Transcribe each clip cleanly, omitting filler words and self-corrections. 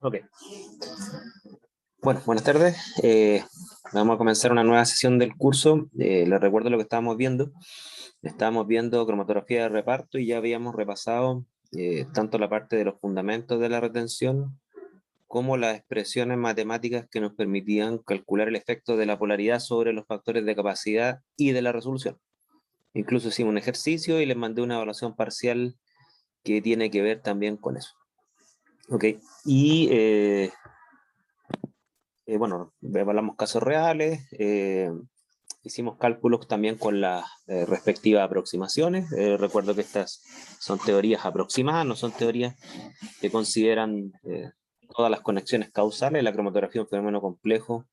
Ok. Bueno, buenas tardes. Vamos a comenzar una nueva sesión del curso. Les recuerdo lo que estábamos viendo. Estábamos viendo cromatografía de reparto y ya habíamos repasado tanto la parte de los fundamentos de la retención como las expresiones matemáticas que nos permitían calcular el efecto de la polaridad sobre los factores de capacidad y de la resolución. Incluso hicimos un ejercicio y les mandé una evaluación parcial que tiene que ver también con eso. Ok, y bueno, evaluamos casos reales, hicimos cálculos también con las respectivas aproximaciones. Recuerdo que estas son teorías aproximadas, no son teorías que consideran todas las conexiones causales. La cromatografía es un fenómeno complejo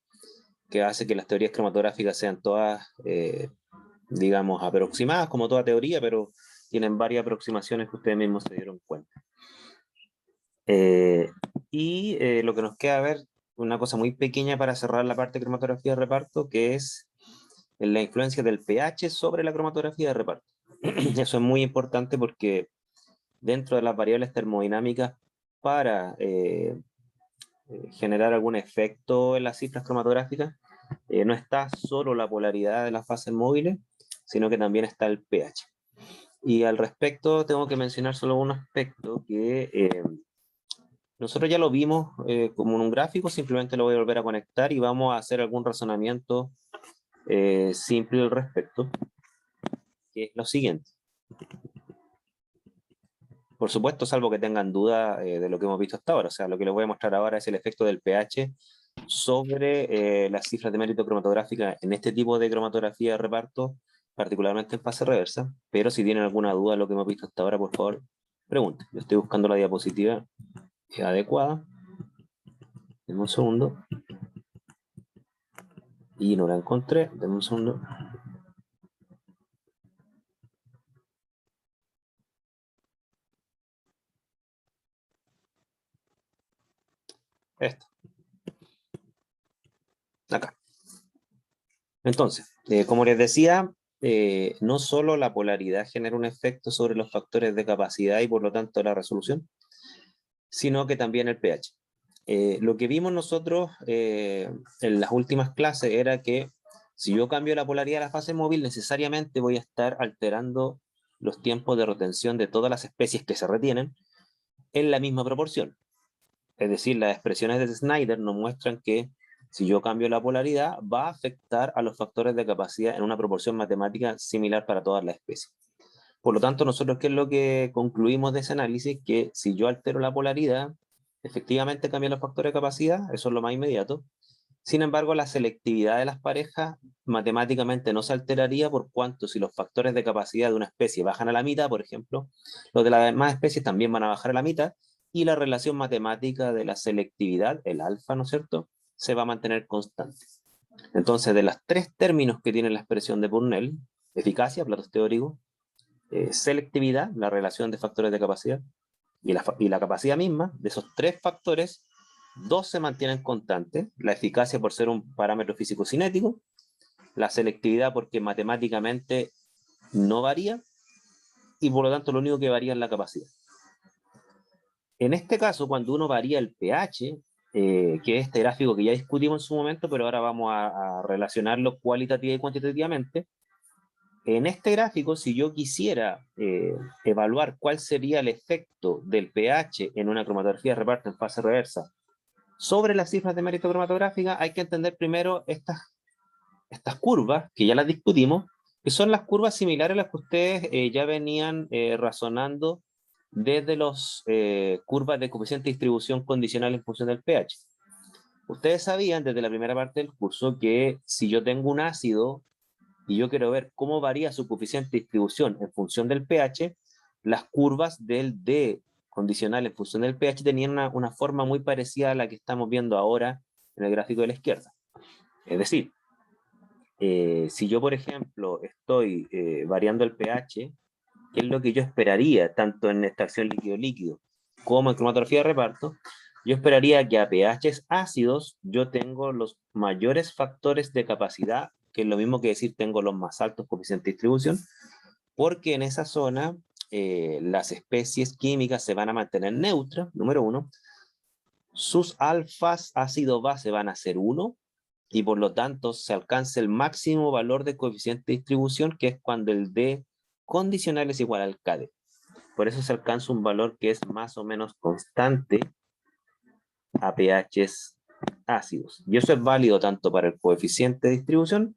que hace que las teorías cromatográficas sean todas, digamos, aproximadas, como toda teoría, pero tienen varias aproximaciones que ustedes mismos se dieron cuenta. Lo que nos queda ver, una cosa muy pequeña para cerrar la parte de cromatografía de reparto, que es la influencia del pH sobre la cromatografía de reparto. Eso es muy importante porque dentro de las variables termodinámicas para generar algún efecto en las cifras cromatográficas, no está solo la polaridad de las fases móviles, sino que también está el pH. Y al respecto tengo que mencionar solo un aspecto que nosotros ya lo vimos como en un gráfico, simplemente lo voy a volver a conectar y vamos a hacer algún razonamiento simple al respecto, que es lo siguiente. Por supuesto, salvo que tengan duda de lo que hemos visto hasta ahora, o sea, lo que les voy a mostrar ahora es el efecto del pH sobre las cifras de mérito cromatográfica en este tipo de cromatografía de reparto, particularmente en fase reversa, pero si tienen alguna duda de lo que hemos visto hasta ahora, por favor, pregunten. Yo estoy buscando la diapositiva adecuada. Denme un segundo. Y no la encontré. Denme un segundo. Esta. Acá. Entonces, como les decía, no solo la polaridad genera un efecto sobre los factores de capacidad y por lo tanto la resolución, sino que también el pH. Lo que vimos nosotros en las últimas clases era que si yo cambio la polaridad de la fase móvil, necesariamente voy a estar alterando los tiempos de retención de todas las especies que se retienen en la misma proporción. Es decir, las expresiones de Snyder nos muestran que si yo cambio la polaridad, va a afectar a los factores de capacidad en una proporción matemática similar para todas las especies. Por lo tanto, nosotros, ¿qué es lo que concluimos de ese análisis? Que si yo altero la polaridad, efectivamente cambian los factores de capacidad, eso es lo más inmediato. Sin embargo, la selectividad de las parejas matemáticamente no se alteraría por cuanto si los factores de capacidad de una especie bajan a la mitad, por ejemplo, los de las demás especies también van a bajar a la mitad, y la relación matemática de la selectividad, el alfa, ¿no es cierto?, se va a mantener constante. Entonces, de los tres términos que tiene la expresión de Purnell, eficacia, platos teóricos, selectividad, la relación de factores de capacidad, y la capacidad misma, de esos tres factores, dos se mantienen constantes, la eficacia por ser un parámetro físico-cinético, la selectividad porque matemáticamente no varía, y por lo tanto lo único que varía es la capacidad. En este caso, cuando uno varía el pH, que es este gráfico que ya discutimos en su momento, pero ahora vamos a relacionarlo cualitativa y cuantitativamente, en este gráfico, si yo quisiera evaluar cuál sería el efecto del pH en una cromatografía de reparto en fase reversa sobre las cifras de mérito cromatográfica, hay que entender primero estas curvas, que ya las discutimos, que son las curvas similares a las que ustedes ya venían razonando desde las curvas de coeficiente de distribución condicional en función del pH. Ustedes sabían desde la primera parte del curso que si yo tengo un ácido y yo quiero ver cómo varía su coeficiente de distribución en función del pH, las curvas del D condicional en función del pH tenían una forma muy parecida a la que estamos viendo ahora en el gráfico de la izquierda. Es decir, si yo, por ejemplo, estoy variando el pH, ¿qué es lo que yo esperaría, tanto en extracción líquido-líquido como en cromatografía de reparto? Yo esperaría que a pHs ácidos yo tengo los mayores factores de capacidad, que es lo mismo que decir tengo los más altos coeficientes de distribución, porque en esa zona las especies químicas se van a mantener neutras, número uno. sus alfas ácido-base van a ser 1, y por lo tanto se alcanza el máximo valor de coeficiente de distribución, que es cuando el D condicional es igual al KD. Por eso se alcanza un valor que es más o menos constante a pHs ácidos. Y eso es válido tanto para el coeficiente de distribución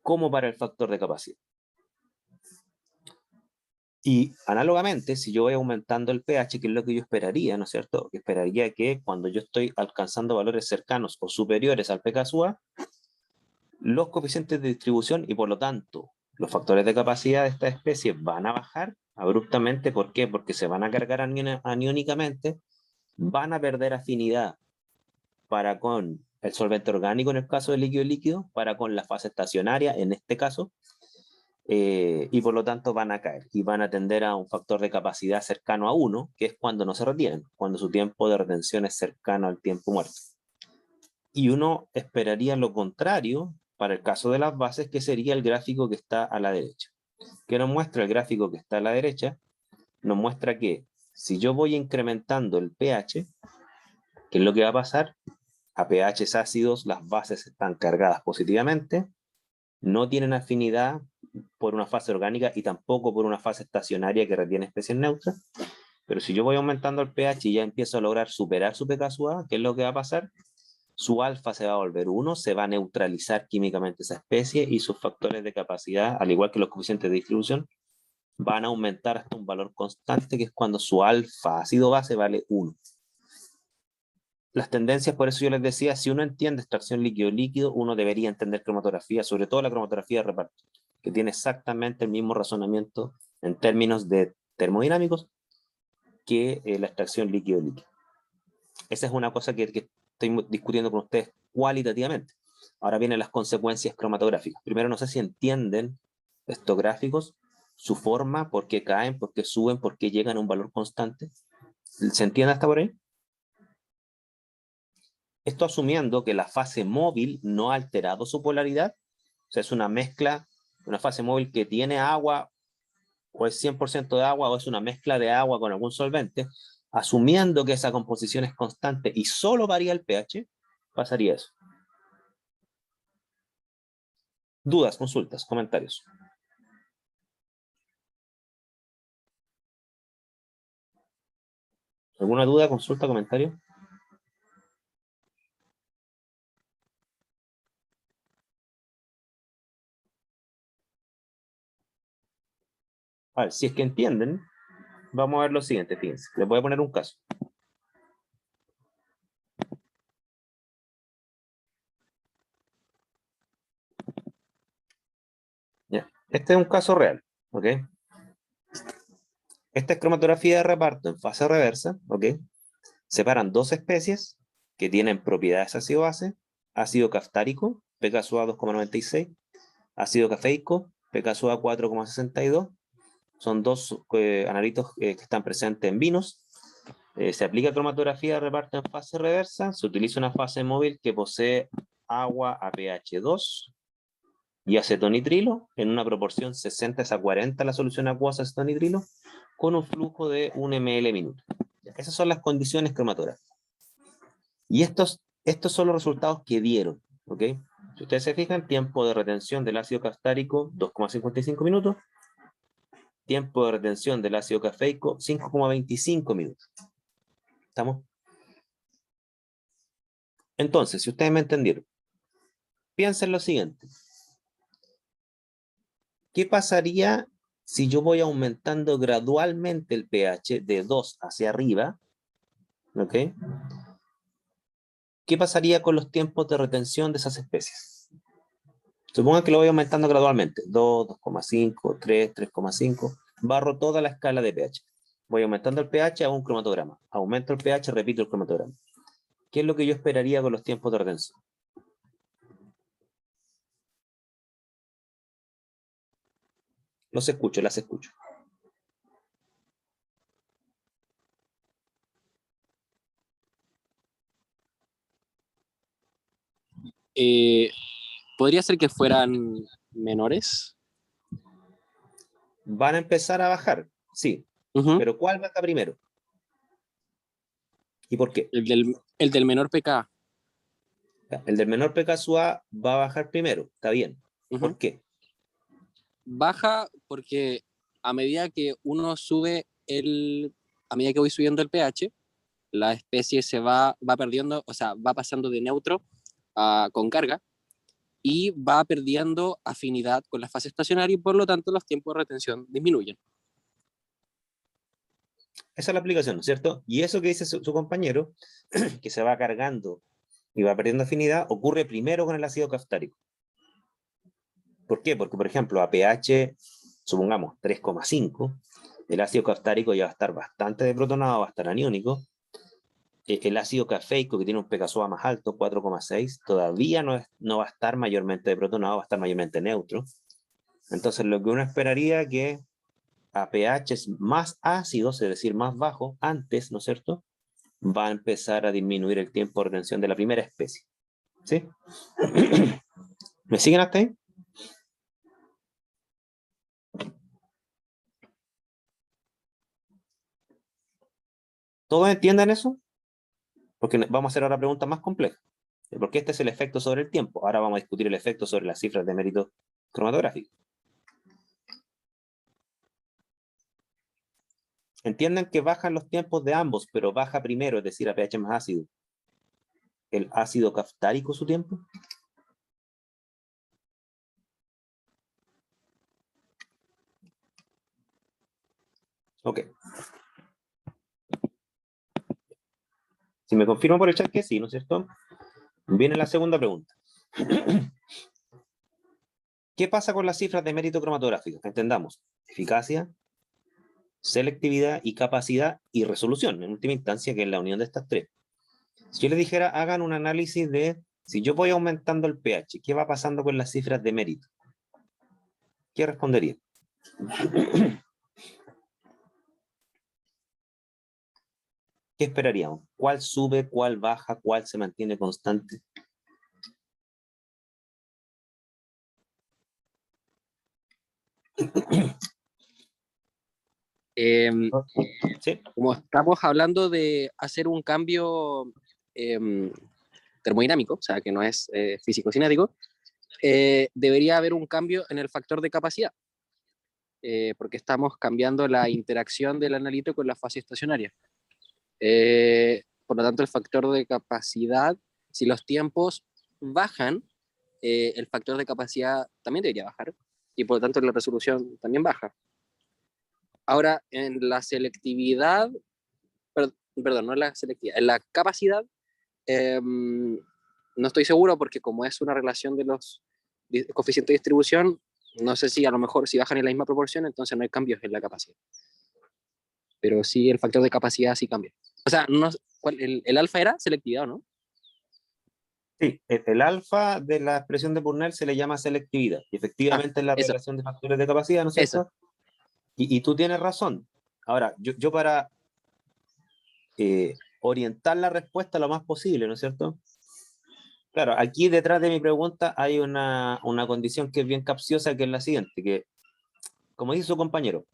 como para el factor de capacidad. Y análogamente, si yo voy aumentando el pH, que es lo que yo esperaría, ¿no es cierto? Que esperaría que cuando yo estoy alcanzando valores cercanos o superiores al pKa, los coeficientes de distribución y por lo tanto los factores de capacidad de esta especie van a bajar abruptamente. ¿Por qué? Porque se van a cargar aniónicamente, van a perder afinidad para con el solvente orgánico en el caso del líquido-líquido, para con la fase estacionaria en este caso, y por lo tanto van a caer y van a tender a un factor de capacidad cercano a 1, que es cuando no se retienen, cuando su tiempo de retención es cercano al tiempo muerto. Y uno esperaría lo contrario para el caso de las bases, que sería el gráfico que está a la derecha. ¿Qué nos muestra el gráfico que está a la derecha? Nos muestra que si yo voy incrementando el pH, ¿qué es lo que va a pasar? A pHs ácidos las bases están cargadas positivamente, no tienen afinidad por una fase orgánica y tampoco por una fase estacionaria que retiene especies neutras. Pero si yo voy aumentando el pH y ya empiezo a lograr superar su pKa, ¿qué es lo que va a pasar? Su alfa se va a volver 1, se va a neutralizar químicamente esa especie y sus factores de capacidad, al igual que los coeficientes de distribución, van a aumentar hasta un valor constante, que es cuando su alfa ácido base vale 1. Las tendencias, por eso yo les decía, si uno entiende extracción líquido-líquido, uno debería entender cromatografía, sobre todo la cromatografía de reparto, que tiene exactamente el mismo razonamiento en términos de termodinámicos que la extracción líquido-líquido. Esa es una cosa que estoy discutiendo con ustedes cualitativamente. Ahora vienen las consecuencias cromatográficas. Primero, no sé si entienden estos gráficos, su forma, por qué caen, por qué suben, por qué llegan a un valor constante. ¿Se entiende hasta por ahí? Esto asumiendo que la fase móvil no ha alterado su polaridad. O sea, es una mezcla, una fase móvil que tiene agua, o es 100% de agua, o es una mezcla de agua con algún solvente. Asumiendo que esa composición es constante y solo varía el pH, pasaría eso. Dudas, consultas, comentarios. ¿Alguna duda, consulta, comentario? A ver, si es que entienden, vamos a ver lo siguiente, fíjense. Les voy a poner un caso. Ya. Este es un caso real, ¿ok? Esta es cromatografía de reparto en fase reversa, ¿ok? Separan dos especies que tienen propiedades ácido-base, ácido caftárico, pKa 2,96, ácido cafeico, pKa 4,62. Son dos analitos que están presentes en vinos. Se aplica cromatografía de reparto en fase reversa, se utiliza una fase móvil que posee agua a pH 2 y acetonitrilo en una proporción 60:40 la solución acuosa acetonitrilo, con un flujo de 1 ml minuto. Esas son las condiciones cromatográficas. Y estos son los resultados que dieron, ¿ok? Si ustedes se fijan, tiempo de retención del ácido caftárico, 2,55 minutos. Tiempo de retención del ácido cafeico, 5,25 minutos. ¿Estamos? Entonces, si ustedes me entendieron, piensen lo siguiente. ¿Qué pasaría si yo voy aumentando gradualmente el pH de 2 hacia arriba? ¿Ok? ¿Qué pasaría con los tiempos de retención de esas especies? Supongan que lo voy aumentando gradualmente. 2, 2,5, 3, 3,5. Barro toda la escala de pH. Voy aumentando el pH, hago un cromatograma. Aumento el pH, repito el cromatograma. ¿Qué es lo que yo esperaría con los tiempos de retención? Los escucho, las escucho. ¿Podría ser que fueran menores? Van a empezar a bajar, sí. Uh-huh. Pero ¿cuál baja primero? ¿Y por qué? El del menor pKa. El del menor pK SUA va a bajar primero, está bien. ¿Por Ujú. qué? Baja porque a medida que a medida que voy subiendo el pH, la especie va perdiendo, o sea, va pasando de neutro con carga y va perdiendo afinidad con la fase estacionaria y por lo tanto los tiempos de retención disminuyen. Esa es la aplicación, ¿no es cierto? Y eso que dice su compañero, que se va cargando y va perdiendo afinidad, ocurre primero con el ácido caftárico. ¿Por qué? Porque, por ejemplo, a pH, supongamos 3,5, el ácido caftárico ya va a estar bastante deprotonado, va a estar aniónico. El ácido cafeico, que tiene un pKa más alto, 4,6, todavía no va a estar mayormente deprotonado, va a estar mayormente neutro. Entonces, lo que uno esperaría que a pH más ácidos, es decir, más bajo, antes, ¿no es cierto?, va a empezar a disminuir el tiempo de retención de la primera especie. ¿Sí? ¿Me siguen hasta ahí? ¿Todos entienden eso? Porque vamos a hacer ahora preguntas más complejas. Porque este es el efecto sobre el tiempo. Ahora vamos a discutir el efecto sobre las cifras de mérito cromatográfico. Entienden que bajan los tiempos de ambos, pero baja primero, es decir, a pH más ácido, el ácido caftárico su tiempo. Ok. Si me confirman por el chat que sí, ¿no es cierto? Viene la segunda pregunta. ¿Qué pasa con las cifras de mérito cromatográfico? Entendamos, eficacia, selectividad y capacidad y resolución, en última instancia, que es la unión de estas tres. Si yo les dijera, hagan un análisis de, si yo voy aumentando el pH, ¿qué va pasando con las cifras de mérito? ¿Qué respondería? ¿Qué esperaríamos? ¿Cuál sube, cuál baja, cuál se mantiene constante? ¿Sí? Como estamos hablando de hacer un cambio eh, termodinámico, o sea, que no es físico-cinético, debería haber un cambio en el factor de capacidad, porque estamos cambiando la interacción del analito con la fase estacionaria. Por lo tanto, el factor de capacidad, si los tiempos bajan, el factor de capacidad también debería bajar, y por lo tanto la resolución también baja. Ahora, en la selectividad, perdón, no en la selectividad, en la capacidad, no estoy seguro porque como es una relación de los coeficientes de distribución, no sé si a lo mejor si bajan en la misma proporción, entonces no hay cambios en la capacidad. Pero sí el factor de capacidad sí cambia. O sea, no, el alfa era selectividad, ¿no? Sí, el alfa de la expresión de Purnell se le llama selectividad, y Ah, efectivamente es la eso, relación de factores de capacidad, ¿no es eso. cierto? Y tú tienes razón. Ahora, yo para orientar la respuesta lo más posible, ¿no es cierto? Claro, aquí detrás de mi pregunta hay una condición que es bien capciosa, que es la siguiente, que, como dice su compañero,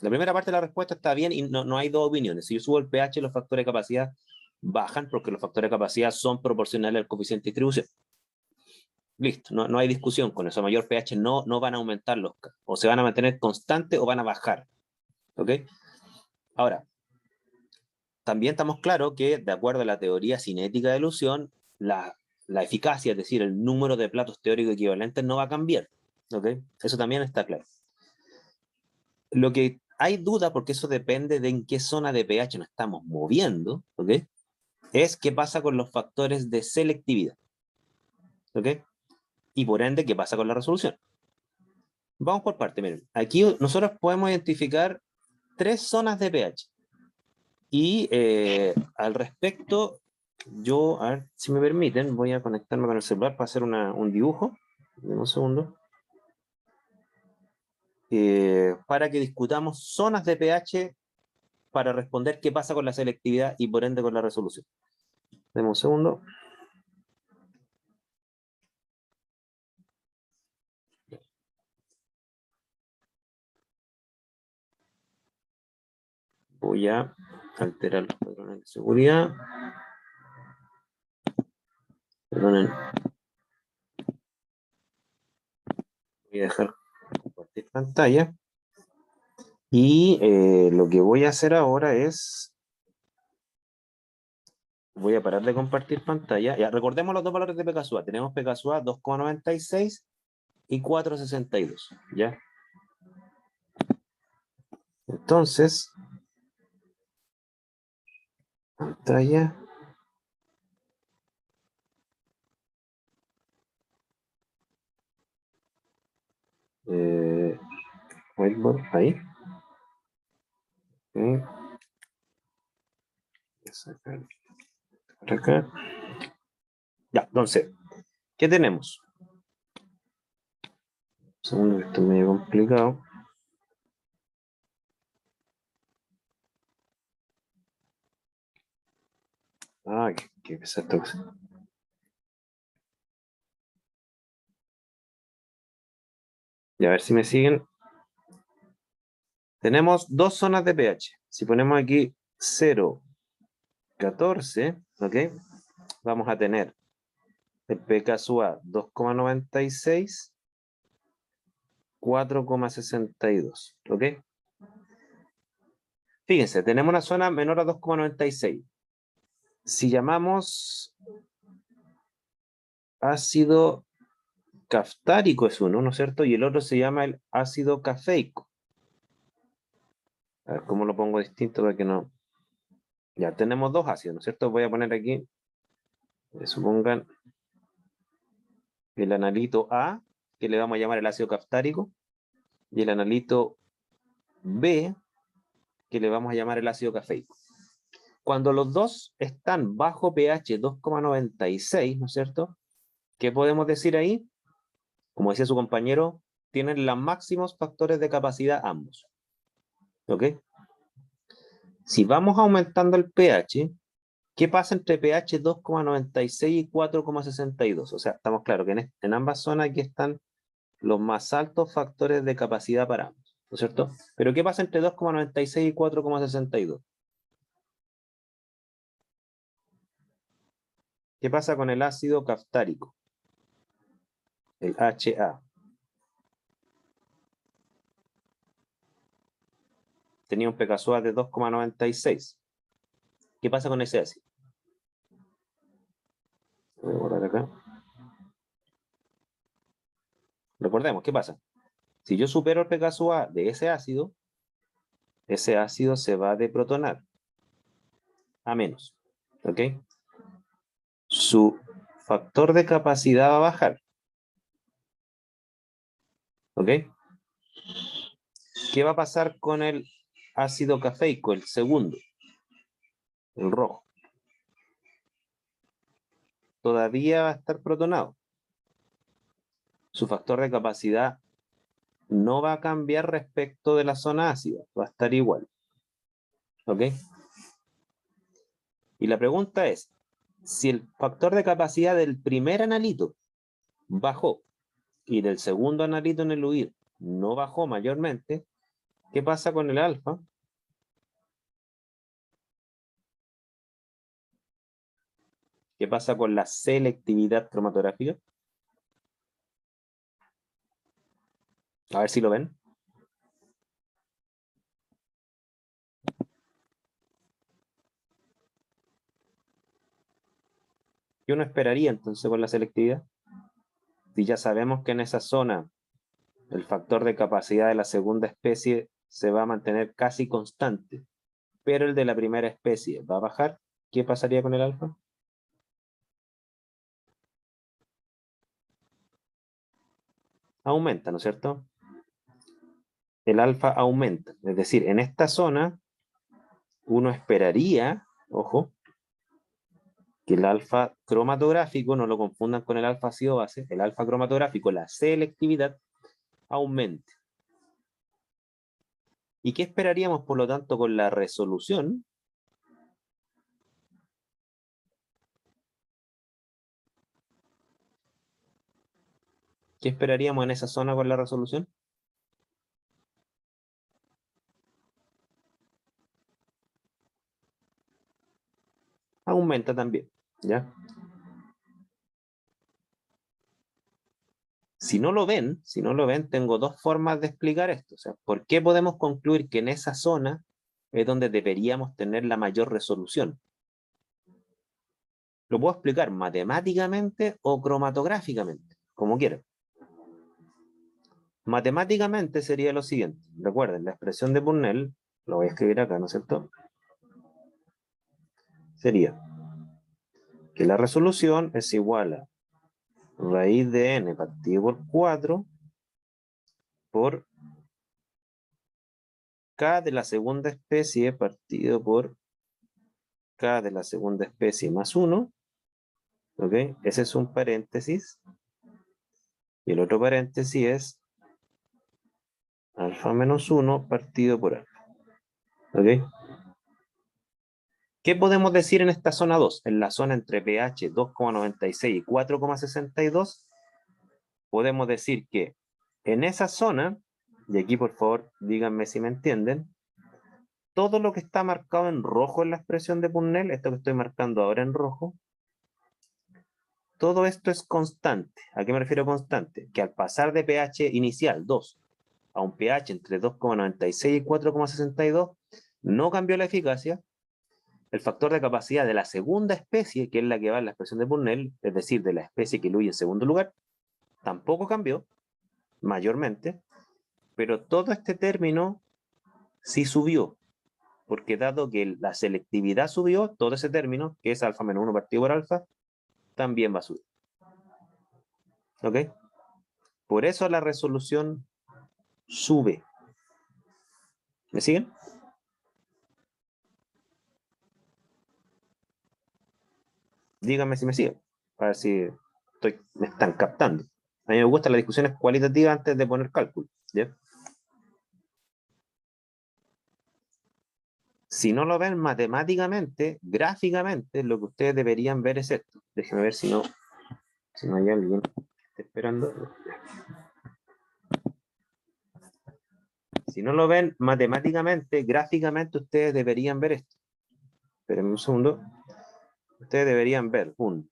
la primera parte de la respuesta está bien y no hay dos opiniones. Si yo subo el pH, los factores de capacidad bajan porque los factores de capacidad son proporcionales al coeficiente de distribución. Listo, no hay discusión con eso. A mayor pH no van a aumentar o se van a mantener constantes o van a bajar. ¿Ok? Ahora, también estamos claros que, de acuerdo a la teoría cinética de elusión, la eficacia, es decir, el número de platos teóricos equivalentes no va a cambiar. ¿Ok? Eso también está claro. Lo que hay duda, porque eso depende de en qué zona de pH nos estamos moviendo, ¿ok? Es qué pasa con los factores de selectividad. ¿Ok? Y por ende, qué pasa con la resolución. Vamos por parte, miren. Aquí nosotros podemos identificar tres zonas de pH. Y al respecto, yo, a ver si me permiten, voy a conectarme con el celular para hacer un dibujo. Deme un segundo. Para que discutamos zonas de pH para responder qué pasa con la selectividad y por ende con la resolución. Deme un segundo. Voy a alterar los patrones de seguridad. Perdonen. Voy a dejar compartir pantalla. Y lo que voy a hacer ahora es... Voy a parar de compartir pantalla. Ya, recordemos los dos valores de PKSUA. Tenemos PKSUA 2,96 y 4,62. ¿Ya? Entonces, pantalla. Whiteboard, ahí. Okay. Voy a sacar por acá. Ya, entonces, ¿qué tenemos? Un segundo, esto es medio complicado. Ah, qué exacto. Y a ver si me siguen. Tenemos dos zonas de pH. Si ponemos aquí 0, 14, ¿ok? Vamos a tener el pKSUA 2,96, 4,62, ¿ok? Fíjense, tenemos una zona menor a 2,96. Si llamamos ácido caftárico es uno, ¿no es cierto? Y el otro se llama el ácido cafeico. A ver cómo lo pongo distinto para que no... Ya tenemos dos ácidos, ¿no es cierto? Voy a poner aquí, supongan, el analito A, que le vamos a llamar el ácido caftárico, y el analito B, que le vamos a llamar el ácido cafeico. Cuando los dos están bajo pH 2,96, ¿no es cierto? ¿Qué podemos decir ahí? Como decía su compañero, tienen los máximos factores de capacidad ambos. ¿Ok? Si vamos aumentando el pH, ¿qué pasa entre pH 2,96 y 4,62? O sea, estamos claros que en ambas zonas aquí están los más altos factores de capacidad para ambos, ¿no es cierto? Pero ¿qué pasa entre 2,96 y 4,62? ¿Qué pasa con el ácido caftárico? El HA. Tenía un pKSUA de 2,96. ¿Qué pasa con ese ácido? Voy a borrar acá. Recordemos, ¿qué pasa? Si yo supero el pKSUA de ese ácido se va a deprotonar a menos. ¿Ok? Su factor de capacidad va a bajar. ¿Ok? ¿Qué va a pasar con el ácido cafeico, el segundo? El rojo. Todavía va a estar protonado. Su factor de capacidad no va a cambiar respecto de la zona ácida, va a estar igual. ¿Ok? Y la pregunta es, si el factor de capacidad del primer analito bajó y del segundo analito en el huir no bajó mayormente, ¿qué pasa con el alfa? ¿Qué pasa con la selectividad cromatográfica? A ver si lo ven. ¿Qué uno esperaría entonces con la selectividad? Si ya sabemos que en esa zona el factor de capacidad de la segunda especie se va a mantener casi constante, pero el de la primera especie va a bajar, ¿qué pasaría con el alfa? Aumenta, ¿no es cierto? El alfa aumenta, es decir, en esta zona uno esperaría, ojo, que el alfa cromatográfico, no lo confundan con el alfa ácido base, el alfa cromatográfico, la selectividad, aumente. ¿Y qué esperaríamos, por lo tanto, con la resolución? ¿Qué esperaríamos en esa zona con la resolución? aumenta también, ¿ya? Si no lo ven, tengo dos formas de explicar esto. O sea, ¿por qué podemos concluir que en esa zona es donde deberíamos tener la mayor resolución? Lo puedo explicar matemáticamente o cromatográficamente, como quieran. Matemáticamente sería lo siguiente. Recuerden, la expresión de Purnell, lo voy a escribir acá, ¿no es cierto? Sería que la resolución es igual a raíz de n partido por 4 por k de la segunda especie partido por k de la segunda especie más 1. ¿Ok? Ese es un paréntesis. Y el otro paréntesis es alfa menos 1 partido por alfa. ¿Ok? ¿Qué podemos decir en esta zona 2? En la zona entre pH 2,96 y 4,62, podemos decir que en esa zona, y aquí por favor díganme si me entienden, todo lo que está marcado en rojo en la expresión de Purnell, esto que estoy marcando ahora en rojo, todo esto es constante. ¿A qué me refiero constante? Que al pasar de pH inicial 2 a un pH entre 2,96 y 4,62, no cambió la eficacia. El factor de capacidad de la segunda especie, que es la que va en la expresión de Purnell, es decir, de la especie que fluye en segundo lugar, tampoco cambió, mayormente, pero todo este término sí subió, porque dado que la selectividad subió, todo ese término, que es alfa menos 1 partido por alfa, también va a subir. ¿Ok? Por eso la resolución sube. ¿Me siguen? Díganme si me siguen, para ver si me están captando. A mí me gustan las discusiones cualitativas antes de poner cálculo. ¿Ya? Si no lo ven matemáticamente, gráficamente, lo que ustedes deberían ver es esto. Déjenme ver si no hay alguien que esté esperando. Si no lo ven matemáticamente, gráficamente, ustedes deberían ver esto. Espérenme un segundo. Ustedes deberían ver un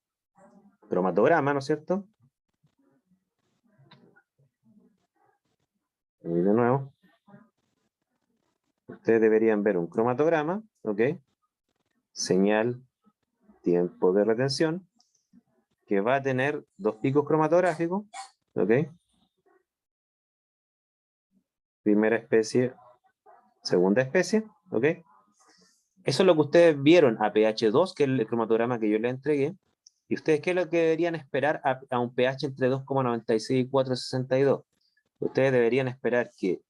cromatograma, ¿no es cierto? Y de nuevo. Ustedes deberían ver un cromatograma, ¿ok? Señal, tiempo de retención, que va a tener dos picos cromatográficos, ¿ok? Primera especie, segunda especie, ¿ok? Eso es lo que ustedes vieron a pH 2, que es el cromatograma que yo les entregué. ¿Y ustedes qué es lo que deberían esperar a un pH entre 2,96 y 4,62? Ustedes deberían esperar que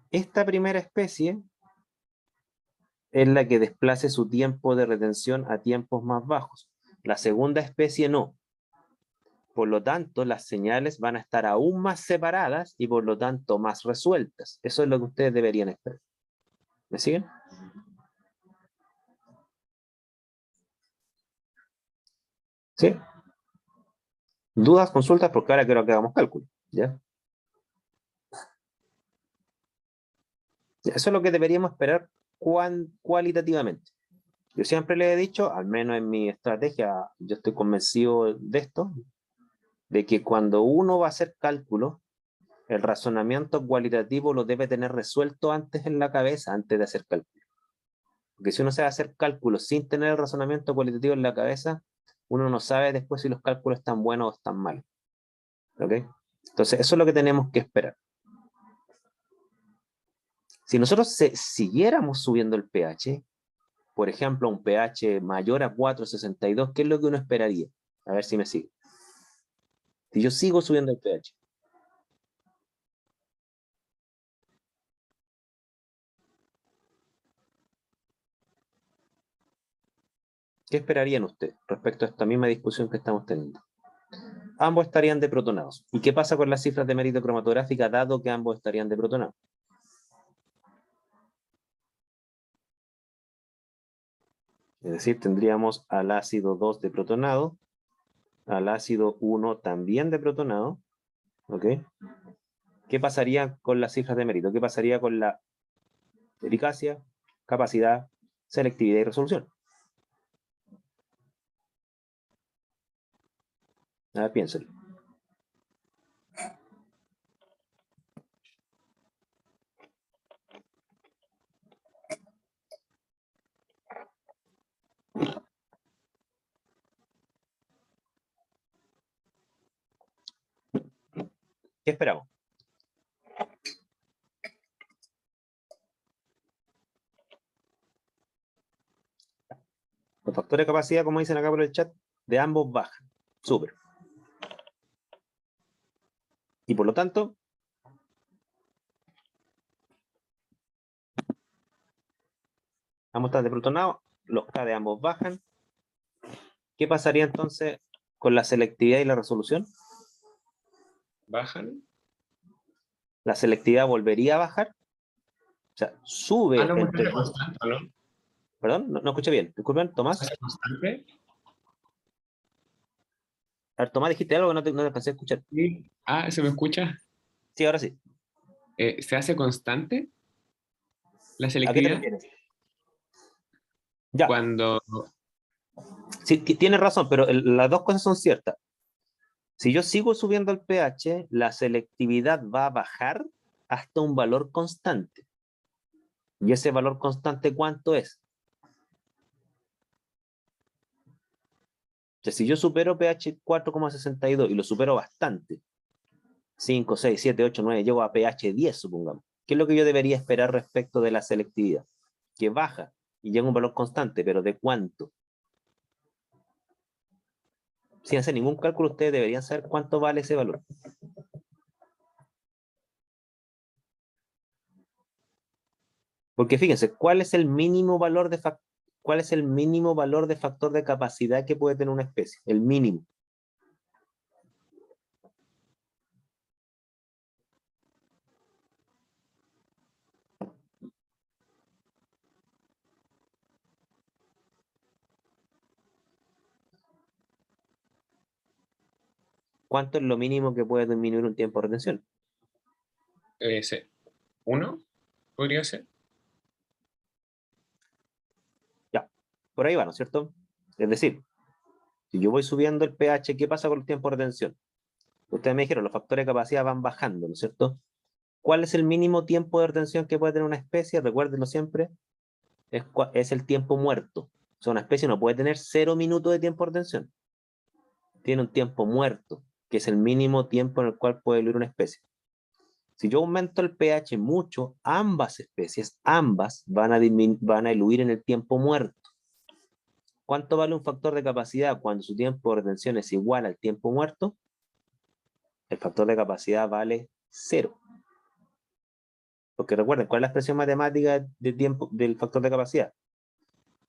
esta primera especie es la que desplace su tiempo de retención a tiempos más bajos. La segunda especie no. Por lo tanto, las señales van a estar aún más separadas y por lo tanto más resueltas. Eso es lo que ustedes deberían esperar. ¿Me siguen? ¿Sí? ¿Dudas, consultas? Porque ahora quiero que hagamos cálculo. ¿Ya? Eso es lo que deberíamos esperar cualitativamente. Yo siempre le he dicho, al menos en mi estrategia, yo estoy convencido de esto, de que cuando uno va a hacer cálculo, el razonamiento cualitativo lo debe tener resuelto antes en la cabeza, antes de hacer cálculo. Porque si uno se va a hacer cálculos sin tener el razonamiento cualitativo en la cabeza, uno no sabe después si los cálculos están buenos o están malos. ¿Ok? Entonces, eso es lo que tenemos que esperar. Si nosotros siguiéramos subiendo el pH, por ejemplo, un pH mayor a 4,62, ¿qué es lo que uno esperaría? A ver si me sigue. Si yo sigo subiendo el pH. ¿Qué esperarían ustedes respecto a esta misma discusión que estamos teniendo? Ambos estarían deprotonados. ¿Y qué pasa con las cifras de mérito cromatográfica dado que ambos estarían deprotonados? Es decir, tendríamos al ácido 2 deprotonado, al ácido 1 también deprotonado. ¿Ok? ¿Qué pasaría con las cifras de mérito? ¿Qué pasaría con la eficacia, capacidad, selectividad y resolución? A ver, piénselo. ¿Qué esperamos? Los factores de capacidad, como dicen acá por el chat, de ambos bajan. Súper. Y por lo tanto, ambos están de protonado, los K de ambos bajan. ¿Qué pasaría entonces con la selectividad y la resolución? ¿Bajan? La selectividad volvería a bajar. O sea, sube No, entre... constante, ¿no? Perdón, no escuché bien. Disculpen, Tomás. ¿Se hace constante? A ver, Tomás, dijiste algo que no te alcancé a escuchar. Sí. ¿Se me escucha? Sí, ahora sí. ¿Se hace constante la ¿A qué te selectividad? refieres? Ya, Cuando... sí, tienes razón, pero las dos cosas son ciertas. Si yo sigo subiendo el pH, la selectividad va a bajar hasta un valor constante. ¿Y ese valor constante cuánto es? O sea, si yo supero pH 4,62 y lo supero bastante, 5, 6, 7, 8, 9, llego a pH 10, supongamos. ¿Qué es lo que yo debería esperar respecto de la selectividad? Que baja y llega a un valor constante, pero ¿de cuánto? Sin hacer ningún cálculo, ustedes deberían saber cuánto vale ese valor. Porque fíjense, ¿cuál es el mínimo valor de factor de capacidad que puede tener una especie? El mínimo. ¿Cuánto es lo mínimo que puede disminuir un tiempo de retención? Sí. ¿1? ¿Podría ser? Ya, por ahí va, ¿no es cierto? Es decir, si yo voy subiendo el pH, ¿qué pasa con el tiempo de retención? Ustedes me dijeron, los factores de capacidad van bajando, ¿no es cierto? ¿Cuál es el mínimo tiempo de retención que puede tener una especie? Recuérdenlo siempre, es el tiempo muerto. O sea, una especie no puede tener 0 minutos de tiempo de retención. Tiene un tiempo muerto, que es el mínimo tiempo en el cual puede vivir una especie. Si yo aumento el pH mucho, ambas especies, ambas van a diluir en el tiempo muerto. ¿Cuánto vale un factor de capacidad cuando su tiempo de retención es igual al tiempo muerto? El factor de capacidad vale 0. Porque recuerden, ¿cuál es la expresión matemática del factor de capacidad?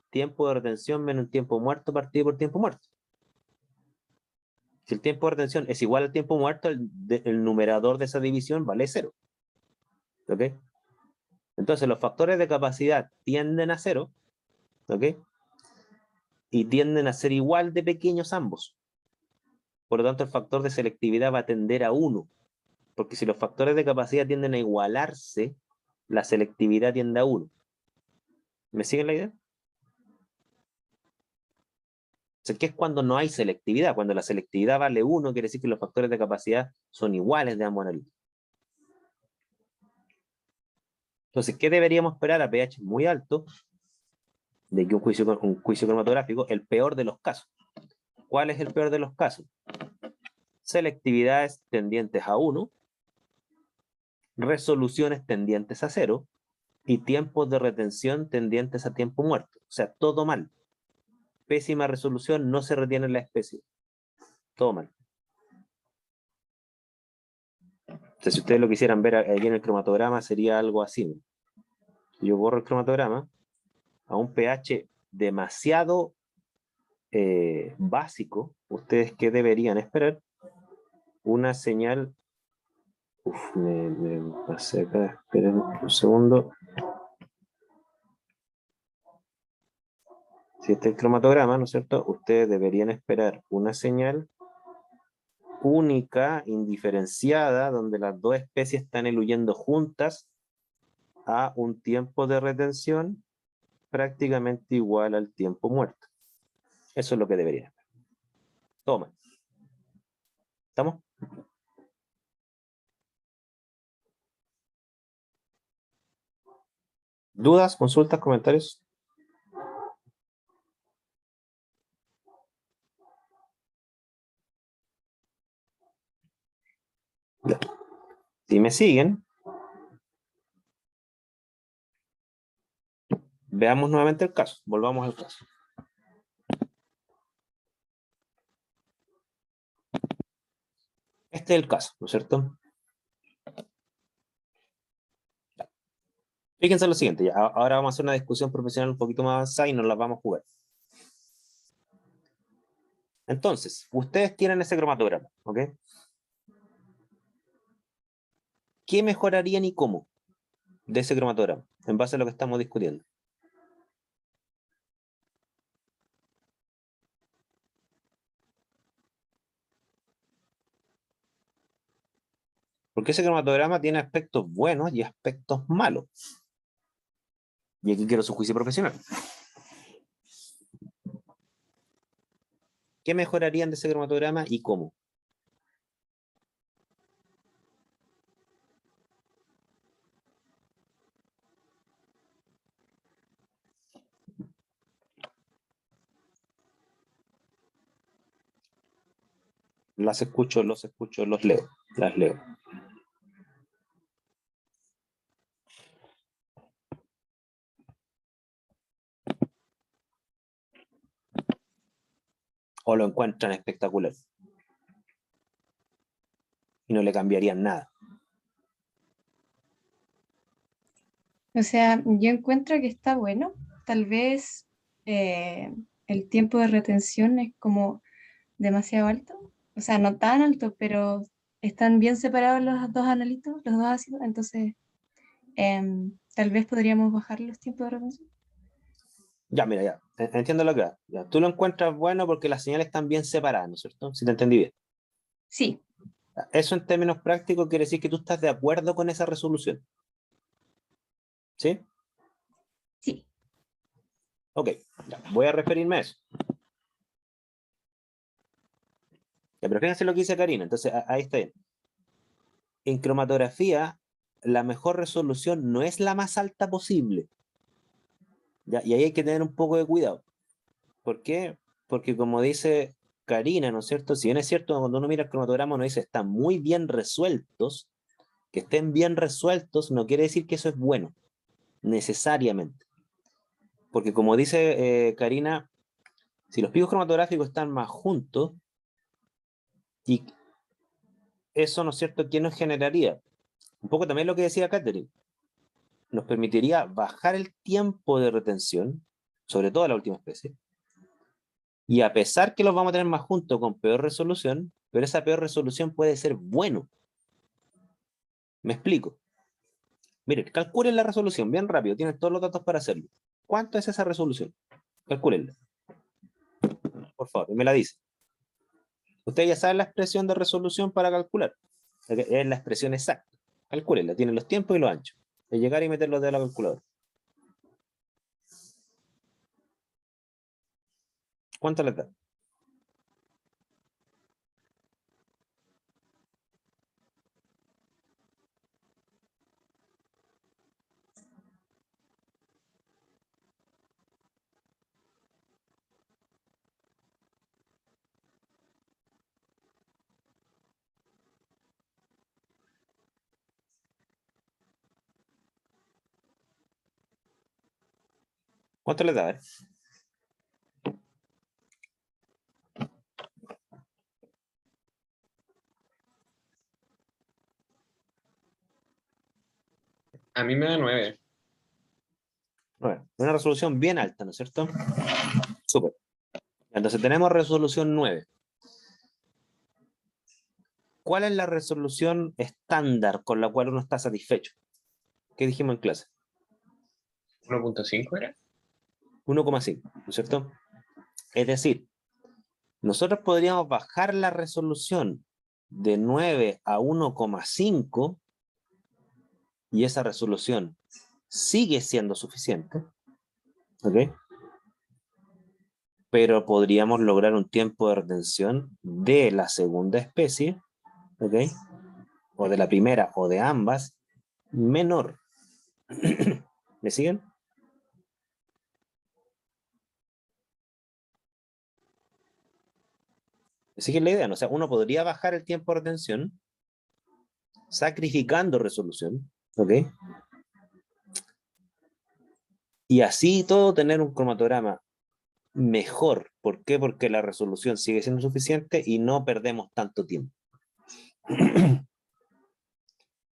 Tiempo de retención menos un tiempo muerto partido por tiempo muerto. Si el tiempo de retención es igual al tiempo muerto, el numerador de esa división vale 0. ¿Ok? Entonces los factores de capacidad tienden a 0, ¿ok? Y tienden a ser igual de pequeños ambos. Por lo tanto, el factor de selectividad va a tender a 1. Porque si los factores de capacidad tienden a igualarse, la selectividad tiende a 1. ¿Me siguen la idea? O sea, ¿qué es cuando no hay selectividad? Cuando la selectividad vale 1, quiere decir que los factores de capacidad son iguales de ambos analistas. Entonces, ¿qué deberíamos esperar a pH muy alto? De que un juicio cromatográfico, el peor de los casos. ¿Cuál es el peor de los casos? Selectividades tendientes a 1, resoluciones tendientes a 0 y tiempos de retención tendientes a tiempo muerto. O sea, todo mal. Pésima resolución, no se retiene la especie. Todo mal. Entonces, si ustedes lo quisieran ver aquí en el cromatograma, sería algo así. Si yo borro el cromatograma, a un pH demasiado básico, ¿ustedes qué deberían esperar? Una señal. Me pasé acá, esperen un segundo. Si este es el cromatograma, ¿no es cierto? Ustedes deberían esperar una señal única, indiferenciada, donde las dos especies están eluyendo juntas a un tiempo de retención prácticamente igual al tiempo muerto. Eso es lo que deberían esperar. Toma. ¿Estamos? ¿Dudas, consultas, comentarios? Ya. Si me siguen, veamos nuevamente el caso. Volvamos al caso. Este es el caso, ¿no es cierto? Fíjense lo siguiente, ya, ahora vamos a hacer una discusión profesional un poquito más avanzada y nos la vamos a jugar. Entonces, ustedes tienen ese cromatograma, ¿ok? ¿Qué mejorarían y cómo de ese cromatograma en base a lo que estamos discutiendo? Porque ese cromatograma tiene aspectos buenos y aspectos malos. Y aquí quiero su juicio profesional. ¿Qué mejorarían de ese cromatograma y cómo? Las escucho, los leo, las leo. O lo encuentran espectacular. Y no le cambiarían nada. O sea, yo encuentro que está bueno. Tal vez el tiempo de retención es como demasiado alto. O sea, no tan alto, pero están bien separados los dos analitos, los dos ácidos. Entonces, tal vez podríamos bajar los tiempos de retención. Ya, mira, ya. Entiendo lo que va. Ya, tú lo encuentras bueno porque las señales están bien separadas, ¿no es cierto? Si te entendí bien. Sí, Eso en términos prácticos quiere decir que tú estás de acuerdo con esa resolución. ¿Sí? sí. Ok, ya, voy a referirme a eso. Ya, pero fíjense lo que dice Karina, entonces ahí está bien. En cromatografía, la mejor resolución no es la más alta posible. ¿Ya? Y ahí hay que tener un poco de cuidado. ¿Por qué? Porque como dice Karina, ¿no es cierto? Si bien es cierto, cuando uno mira el cromatograma, uno dice están muy bien resueltos, que estén bien resueltos no quiere decir que eso es bueno, necesariamente. Porque como dice Karina, si los picos cromatográficos están más juntos, y eso, ¿no es cierto?, ¿qué nos generaría? Un poco también lo que decía Catherine, nos permitiría bajar el tiempo de retención, sobre todo la última especie, y a pesar que los vamos a tener más juntos con peor resolución, pero esa peor resolución puede ser bueno. Me explico. Miren, calculen la resolución bien rápido, tienen todos los datos para hacerlo. ¿Cuánto es esa resolución? Calcúlenla. Por favor, y me la dice. Ustedes ya saben la expresión de resolución para calcular. Es la expresión exacta. Calcúlenla, tienen los tiempos y los anchos. De llegar y meterlos de la calculadora. ¿Cuánto les da? ¿Cuánto les da? A ver. A mí me da 9. Bueno, una resolución bien alta, ¿no es cierto? Súper. Entonces tenemos resolución 9. ¿Cuál es la resolución estándar con la cual uno está satisfecho? ¿Qué dijimos en clase? 1.5 era. 1,5, ¿no es cierto? Es decir, nosotros podríamos bajar la resolución de 9 a 1,5 y esa resolución sigue siendo suficiente, ¿ok? Pero podríamos lograr un tiempo de retención de la segunda especie ¿ok? O de la primera o de ambas, menor. ¿Me siguen? ¿Me siguen la idea? ¿No? O sea, uno podría bajar el tiempo de retención sacrificando resolución, ¿ok? Y así todo tener un cromatograma mejor. ¿Por qué? Porque la resolución sigue siendo suficiente y no perdemos tanto tiempo.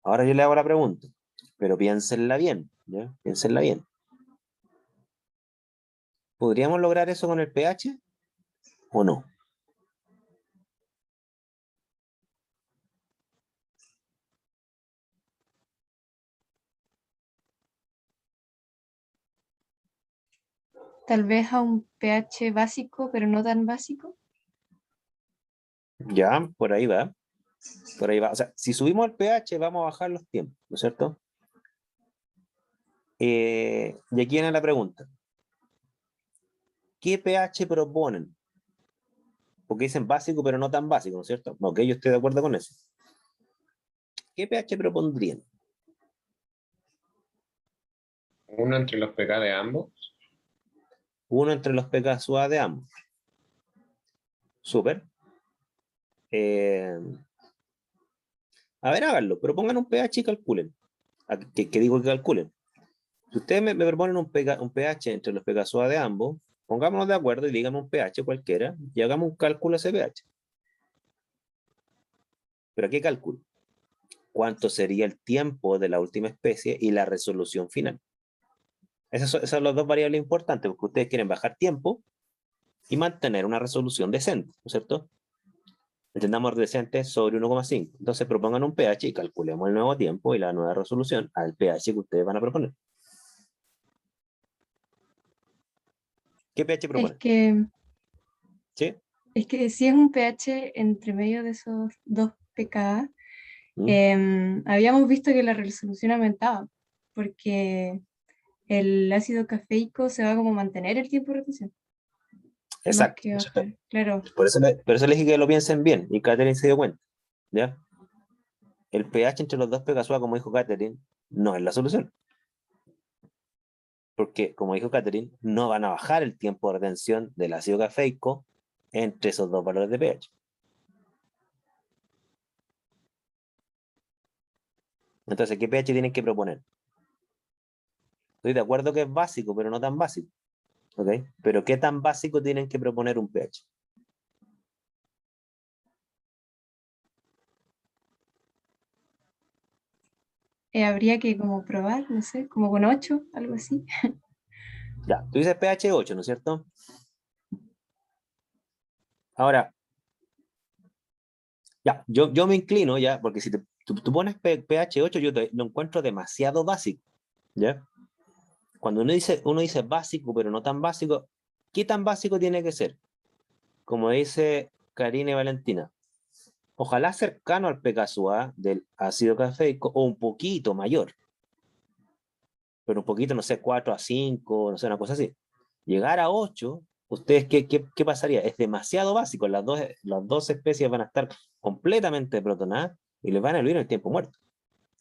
Ahora yo le hago la pregunta, pero piénsenla bien, ¿ya? Piénsenla bien. ¿Podríamos lograr eso con el pH o no? Tal vez a un pH básico, pero no tan básico. Ya, por ahí va. Por ahí va. O sea, si subimos el pH, vamos a bajar los tiempos, ¿no es cierto? Y aquí viene la pregunta. ¿Qué pH proponen? Porque dicen básico, pero no tan básico, ¿no es cierto? Ok, yo estoy de acuerdo con eso. ¿Qué pH propondrían? Uno entre los pK de ambos. Uno entre los pK SUA de ambos. Súper. Eh, a ver, háganlo, pero pongan un pH y calculen. ¿Qué digo que calculen? Si ustedes me proponen un pH entre los pK SUA de ambos, pongámonos de acuerdo y díganme un pH cualquiera y hagamos un cálculo de ese pH. ¿Pero qué cálculo? ¿Cuánto sería el tiempo de la última especie y la resolución final? Esas son las dos variables importantes, porque ustedes quieren bajar tiempo y mantener una resolución decente, ¿no es cierto? Entendamos decente sobre 1,5. Entonces propongan un pH y calculemos el nuevo tiempo y la nueva resolución al pH que ustedes van a proponer. ¿Qué pH Es proponen? que, ¿Sí? es que si es un pH entre medio de esos dos pK, habíamos visto que la resolución aumentaba, porque el ácido cafeico se va como a mantener el tiempo de retención, más Exacto. que bajar. Claro, Por eso les dije que lo piensen bien y Catherine se dio cuenta. ¿Ya? El pH entre los dos Pegasua, como dijo Catherine, no es la solución. Porque, como dijo Catherine, no van a bajar el tiempo de retención del ácido cafeico entre esos dos valores de pH. Entonces, ¿qué pH tienen que proponer? Estoy de acuerdo que es básico, pero no tan básico. ¿Ok? Pero ¿qué tan básico tienen que proponer un pH? habría que como probar, no sé, como con 8, algo así. Ya, tú dices pH 8, ¿no es cierto? Ahora, ya, yo me inclino ya, porque si tú pones pH 8, yo lo encuentro demasiado básico. ¿Ya? Cuando uno dice básico, pero no tan básico, ¿qué tan básico tiene que ser? Como dice Karina y Valentina, ojalá cercano al pKa del ácido cafeico o un poquito mayor, pero un poquito, no sé, 4 a 5, no sé, una cosa así. Llegar a 8, ¿ustedes qué pasaría? Es demasiado básico, las dos especies van a estar completamente protonadas y les van a vivir en el tiempo muerto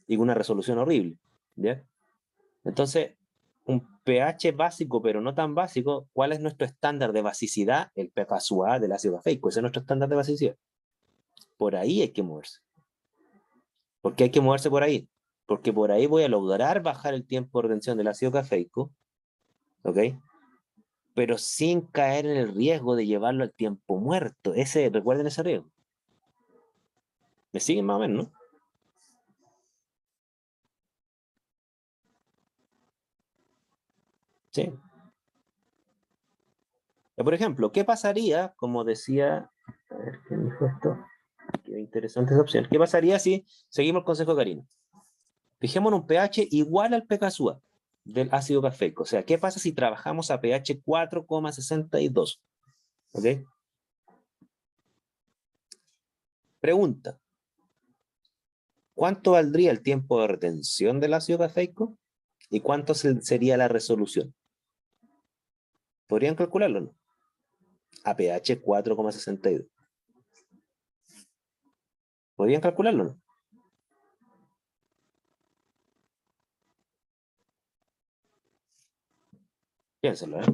y con una resolución horrible. ¿Ya? Entonces, un pH básico, pero no tan básico, ¿cuál es nuestro estándar de basicidad? El pKa del ácido cafeico, ese es nuestro estándar de basicidad. Por ahí hay que moverse. ¿Por qué hay que moverse por ahí? Porque por ahí voy a lograr bajar el tiempo de retención del ácido cafeico, ¿ok? Pero sin caer en el riesgo de llevarlo al tiempo muerto. Recuerden ese riesgo. ¿Me siguen más o menos, no? Sí. Por ejemplo, ¿qué pasaría, como decía, a ver, ¿quién dijo esto? Qué interesante esa opción. ¿Qué pasaría si seguimos el consejo de Karina? Fijemos un pH igual al pKa del ácido cafeico. O sea, ¿qué pasa si trabajamos a pH 4,62? ¿Ok? Pregunta. ¿Cuánto valdría el tiempo de retención del ácido cafeico? ¿Y cuánto sería la resolución? ¿Podrían calcularlo, no? A pH 4,62. ¿Podrían calcularlo o no? Piénsenlo, ¿eh?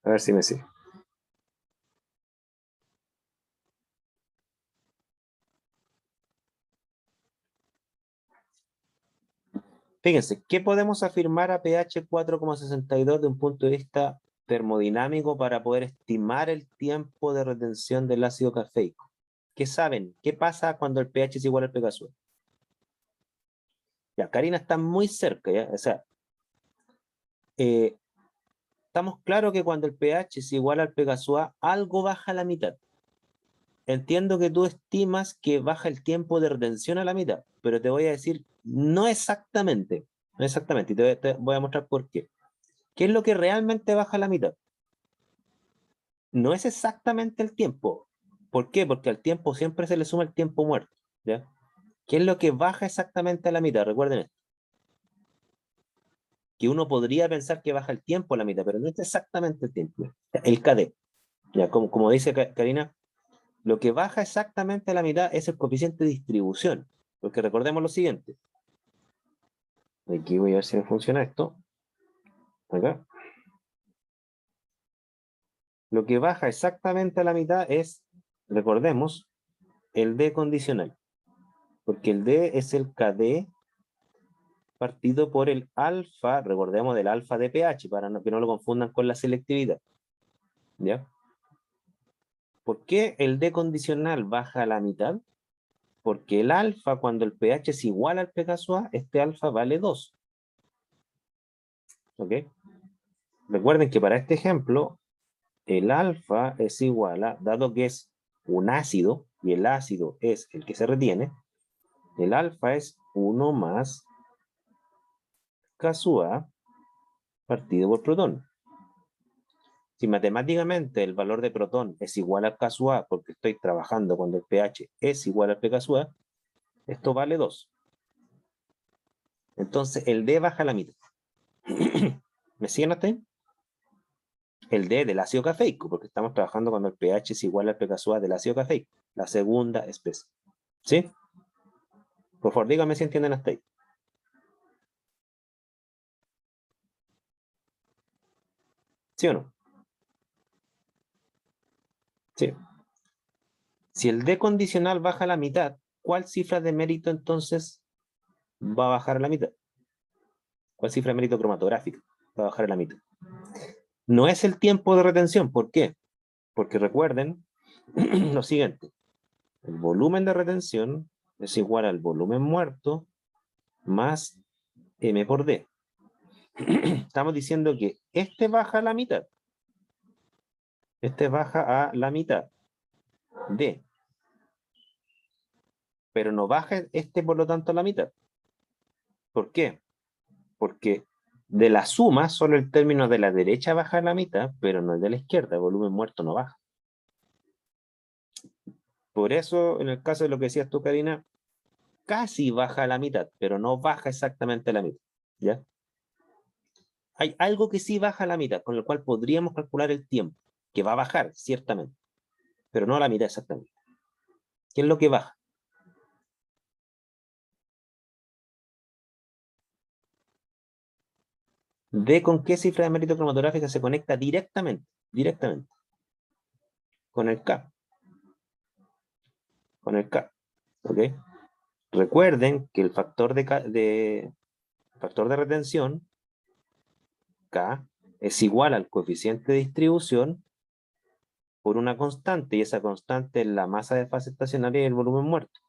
A ver si me sigue. Fíjense, ¿qué podemos afirmar a pH 4,62 de un punto de vista termodinámico para poder estimar el tiempo de retención del ácido cafeico? ¿Qué saben? ¿Qué pasa cuando el pH es igual al pH azul? Ya, Karina está muy cerca, ¿ya? O sea, estamos claros que cuando el pH es igual al pH azul, algo baja a la mitad. Entiendo que tú estimas que baja el tiempo de retención a la mitad, pero te voy a decir, no exactamente, no exactamente, y te voy a mostrar por qué. ¿Qué es lo que realmente baja a la mitad? No es exactamente el tiempo. ¿Por qué? Porque al tiempo siempre se le suma el tiempo muerto, ¿ya? ¿Qué es lo que baja exactamente a la mitad? Recuerden esto. Que uno podría pensar que baja el tiempo a la mitad, pero no es exactamente el tiempo. El KD. Ya, como dice Karina, lo que baja exactamente a la mitad es el coeficiente de distribución. Porque recordemos lo siguiente. Aquí voy a ver si me funciona esto. Acá. Lo que baja exactamente a la mitad es, recordemos, el D condicional. Porque el D es el KD partido por el alfa, recordemos del alfa de pH, para que no lo confundan con la selectividad. ¿Ya? ¿Por qué el D condicional baja a la mitad? Porque el alfa, cuando el pH es igual al pH A, este alfa vale 2. ¿Ok? Recuerden que para este ejemplo, el alfa es igual a, dado que es un ácido, y el ácido es el que se retiene, el alfa es 1 más K partido por protón. Si matemáticamente el valor de protón es igual a K porque estoy trabajando cuando el pH es igual al pK, esto vale 2. Entonces el D baja a la mitad. ¿Me siguen hasta ahí? El D del ácido cafeico, porque estamos trabajando cuando el pH es igual al pK del ácido cafeico, la segunda especie. ¿Sí? Por favor, díganme si entienden hasta ahí. ¿Sí o no? Sí. Si el D condicional baja a la mitad, ¿cuál cifra de mérito entonces va a bajar a la mitad? ¿Cuál cifra de mérito cromatográfica va a bajar a la mitad? No es el tiempo de retención. ¿Por qué? Porque recuerden lo siguiente. El volumen de retención es igual al volumen muerto más M por D. Estamos diciendo que este baja a la mitad. Este baja a la mitad. D. Pero no baja este, por lo tanto, a la mitad. ¿Por qué? Porque de la suma, solo el término de la derecha baja a la mitad, pero no el de la izquierda. El volumen muerto no baja. Por eso, en el caso de lo que decías tú, Karina, casi baja a la mitad, pero no baja exactamente a la mitad. ¿Ya? Hay algo que sí baja a la mitad, con lo cual podríamos calcular el tiempo, que va a bajar, ciertamente, pero no a la mitad exactamente. ¿Qué es lo que baja? ¿De con qué cifra de mérito cromatográfica se conecta directamente? Directamente. Con el K. Con el K. ¿Ok? Recuerden que el factor factor de retención, K, es igual al coeficiente de distribución por una constante, y esa constante es la masa de fase estacionaria y el volumen muerto.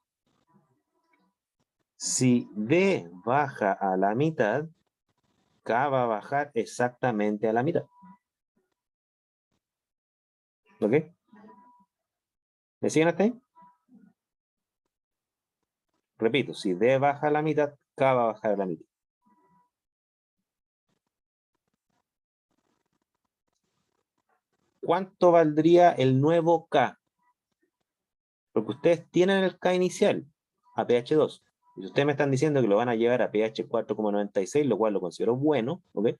Si D baja a la mitad, K va a bajar exactamente a la mitad. ¿Ok? ¿Me siguen hasta ahí? Repito, si D baja a la mitad, K va a bajar a la mitad. ¿Cuánto valdría el nuevo K? Porque ustedes tienen el K inicial a pH 2. Y ustedes me están diciendo que lo van a llevar a pH 4,96, lo cual lo considero bueno, ¿ok?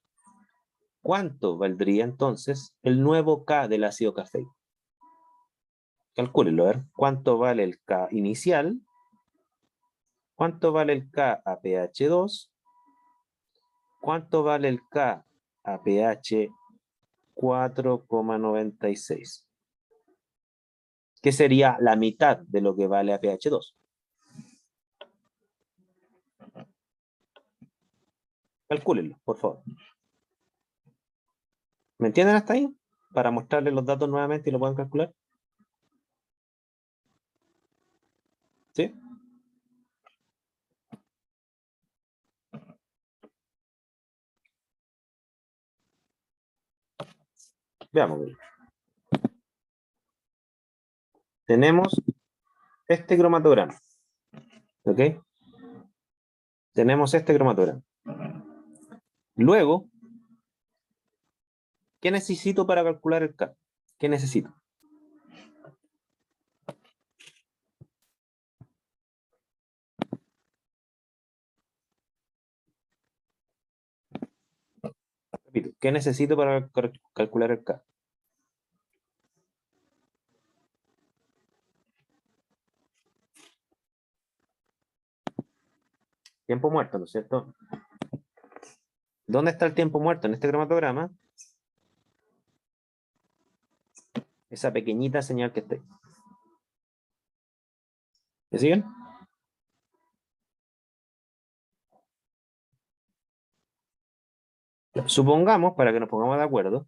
¿Cuánto valdría entonces el nuevo K del ácido cafeico? Calcúlenlo, a ver. ¿Cuánto vale el K inicial? ¿Cuánto vale el K a pH 2? ¿Cuánto vale el K a pH 4,96? ¿Qué sería la mitad de lo que vale a pH 2? Calcúlenlo, por favor. ¿Me entienden hasta ahí? Para mostrarles los datos nuevamente y lo pueden calcular. ¿Sí? Veamos. Tenemos este cromatograma. ¿Ok? Tenemos este cromatograma. Luego, ¿qué necesito para calcular el K? ¿Qué necesito? Repito, ¿qué necesito para calcular el K? Tiempo muerto, ¿no es cierto? ¿Dónde está el tiempo muerto en este cromatograma? Esa pequeñita señal que está ahí. ¿Me siguen? Supongamos, para que nos pongamos de acuerdo,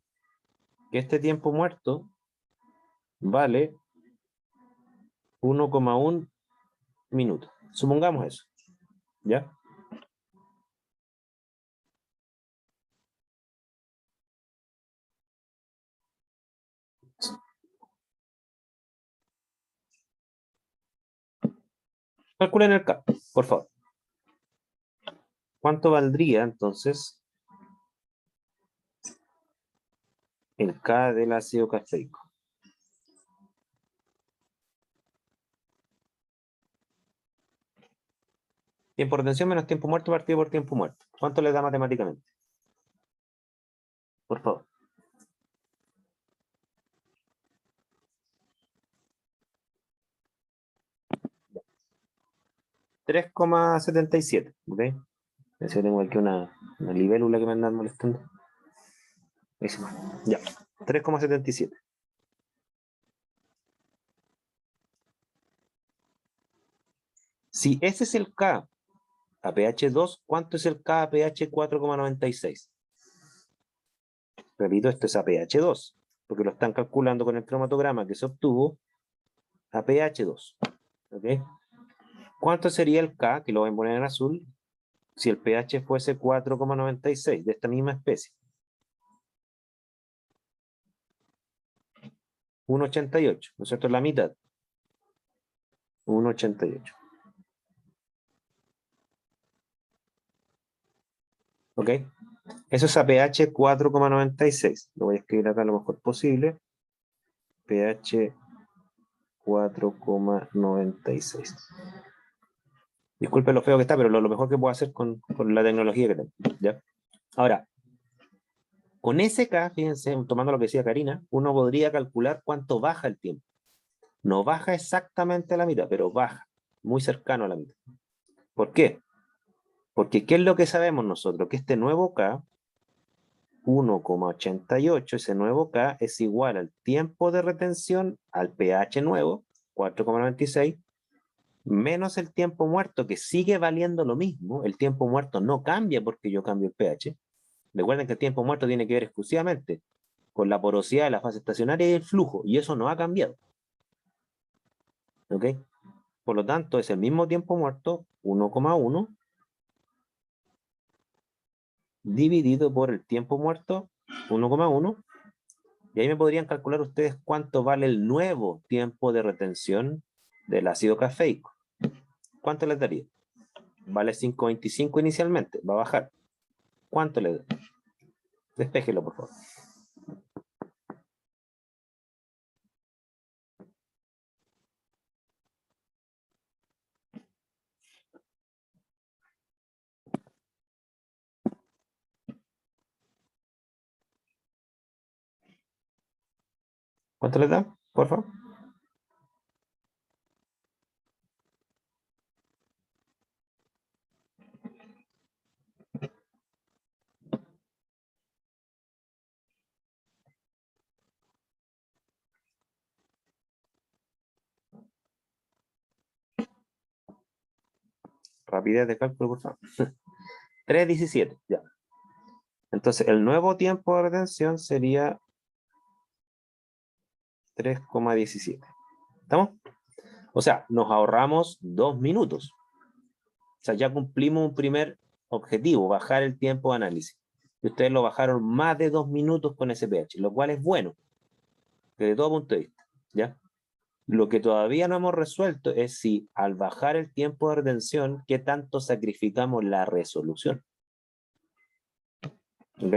que este tiempo muerto vale 1,1 minuto. Supongamos eso. ¿Ya? Calculen el K, por favor. ¿Cuánto valdría entonces el K del ácido cafeico? Tiempo de retención menos tiempo muerto partido por tiempo muerto. ¿Cuánto le da matemáticamente? Por favor. 3,77. ¿Ok? Yo tengo aquí una libélula que me andan molestando. Eso. Ya. 3,77. Si ese es el K a pH 2, ¿cuánto es el K a pH 4,96? Repito, esto es a pH 2, porque lo están calculando con el cromatograma que se obtuvo a pH 2. ¿Ok? ¿Cuánto sería el K, que lo voy a poner en azul, si el pH fuese 4,96 de esta misma especie? 1,88, ¿no es cierto? La mitad. 1,88. ¿Ok? Eso es a pH 4,96. Lo voy a escribir acá lo mejor posible. pH 4,96. Disculpe lo feo que está, pero lo mejor que puedo hacer con la tecnología que tengo. ¿Ya? Ahora, con ese K, fíjense, tomando lo que decía Karina, uno podría calcular cuánto baja el tiempo. No baja exactamente a la mitad, pero baja, muy cercano a la mitad. ¿Por qué? Porque ¿qué es lo que sabemos nosotros? Que este nuevo K, 1,88, ese nuevo K es igual al tiempo de retención, al pH nuevo, 4,96, menos el tiempo muerto, que sigue valiendo lo mismo. El tiempo muerto no cambia porque yo cambio el pH. Recuerden que el tiempo muerto tiene que ver exclusivamente con la porosidad de la fase estacionaria y el flujo, y eso no ha cambiado. ¿Ok? Por lo tanto, es el mismo tiempo muerto, 1,1, dividido por el tiempo muerto, 1,1, y ahí me podrían calcular ustedes cuánto vale el nuevo tiempo de retención del ácido cafeico. ¿Cuánto les daría? vale 5.25 inicialmente, va a bajar. ¿Cuánto le da? Despéjelo, por favor. ¿Cuánto le da, por favor? Rapidez de cálculo, por favor. 3.17, ya. Entonces, el nuevo tiempo de retención sería 3,17. ¿Estamos? O sea, nos ahorramos 2 minutos. O sea, ya cumplimos un primer objetivo, bajar el tiempo de análisis. Y ustedes lo bajaron más de 2 minutos con SPH, lo cual es bueno, desde todo punto de vista. ¿Ya? Lo que todavía no hemos resuelto es si al bajar el tiempo de retención, ¿qué tanto sacrificamos la resolución? ¿Ok?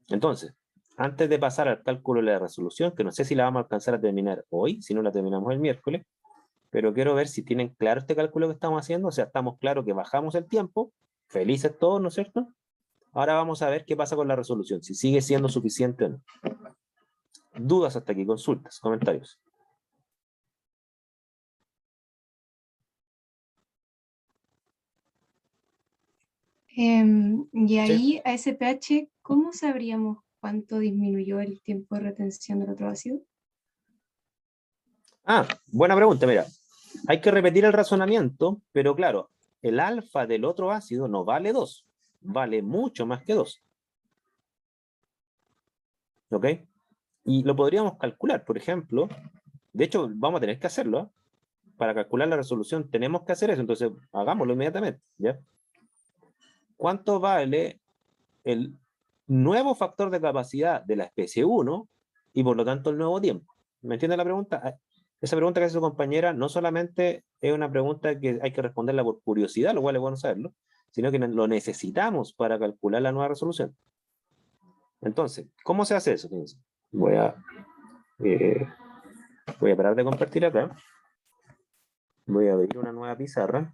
Entonces, antes de pasar al cálculo de la resolución, que no sé si la vamos a alcanzar a terminar hoy, si no la terminamos el miércoles, pero quiero ver si tienen claro este cálculo que estamos haciendo, o sea, estamos claros que bajamos el tiempo, felices todos, ¿no es cierto? Ahora vamos a ver qué pasa con la resolución, si sigue siendo suficiente o no. ¿Dudas hasta aquí? Consultas, comentarios. Y ahí, a SPH, ¿cómo sabríamos cuánto disminuyó el tiempo de retención del otro ácido? Ah, buena pregunta, mira. Hay que repetir el razonamiento, pero claro, el alfa del otro ácido no vale 2, vale mucho más que 2. ¿Ok? Y lo podríamos calcular, por ejemplo, de hecho vamos a tener que hacerlo, ¿eh? Para calcular la resolución tenemos que hacer eso, entonces hagámoslo inmediatamente, ¿ya? ¿Cuánto vale el nuevo factor de capacidad de la especie 1 y por lo tanto el nuevo tiempo? ¿Me entiende la pregunta? Esa pregunta que hace su compañera no solamente es una pregunta que hay que responderla por curiosidad, lo cual es bueno saberlo, sino que lo necesitamos para calcular la nueva resolución. Entonces, ¿cómo se hace eso? Fíjense. Voy a parar de compartir acá. Voy a abrir una nueva pizarra.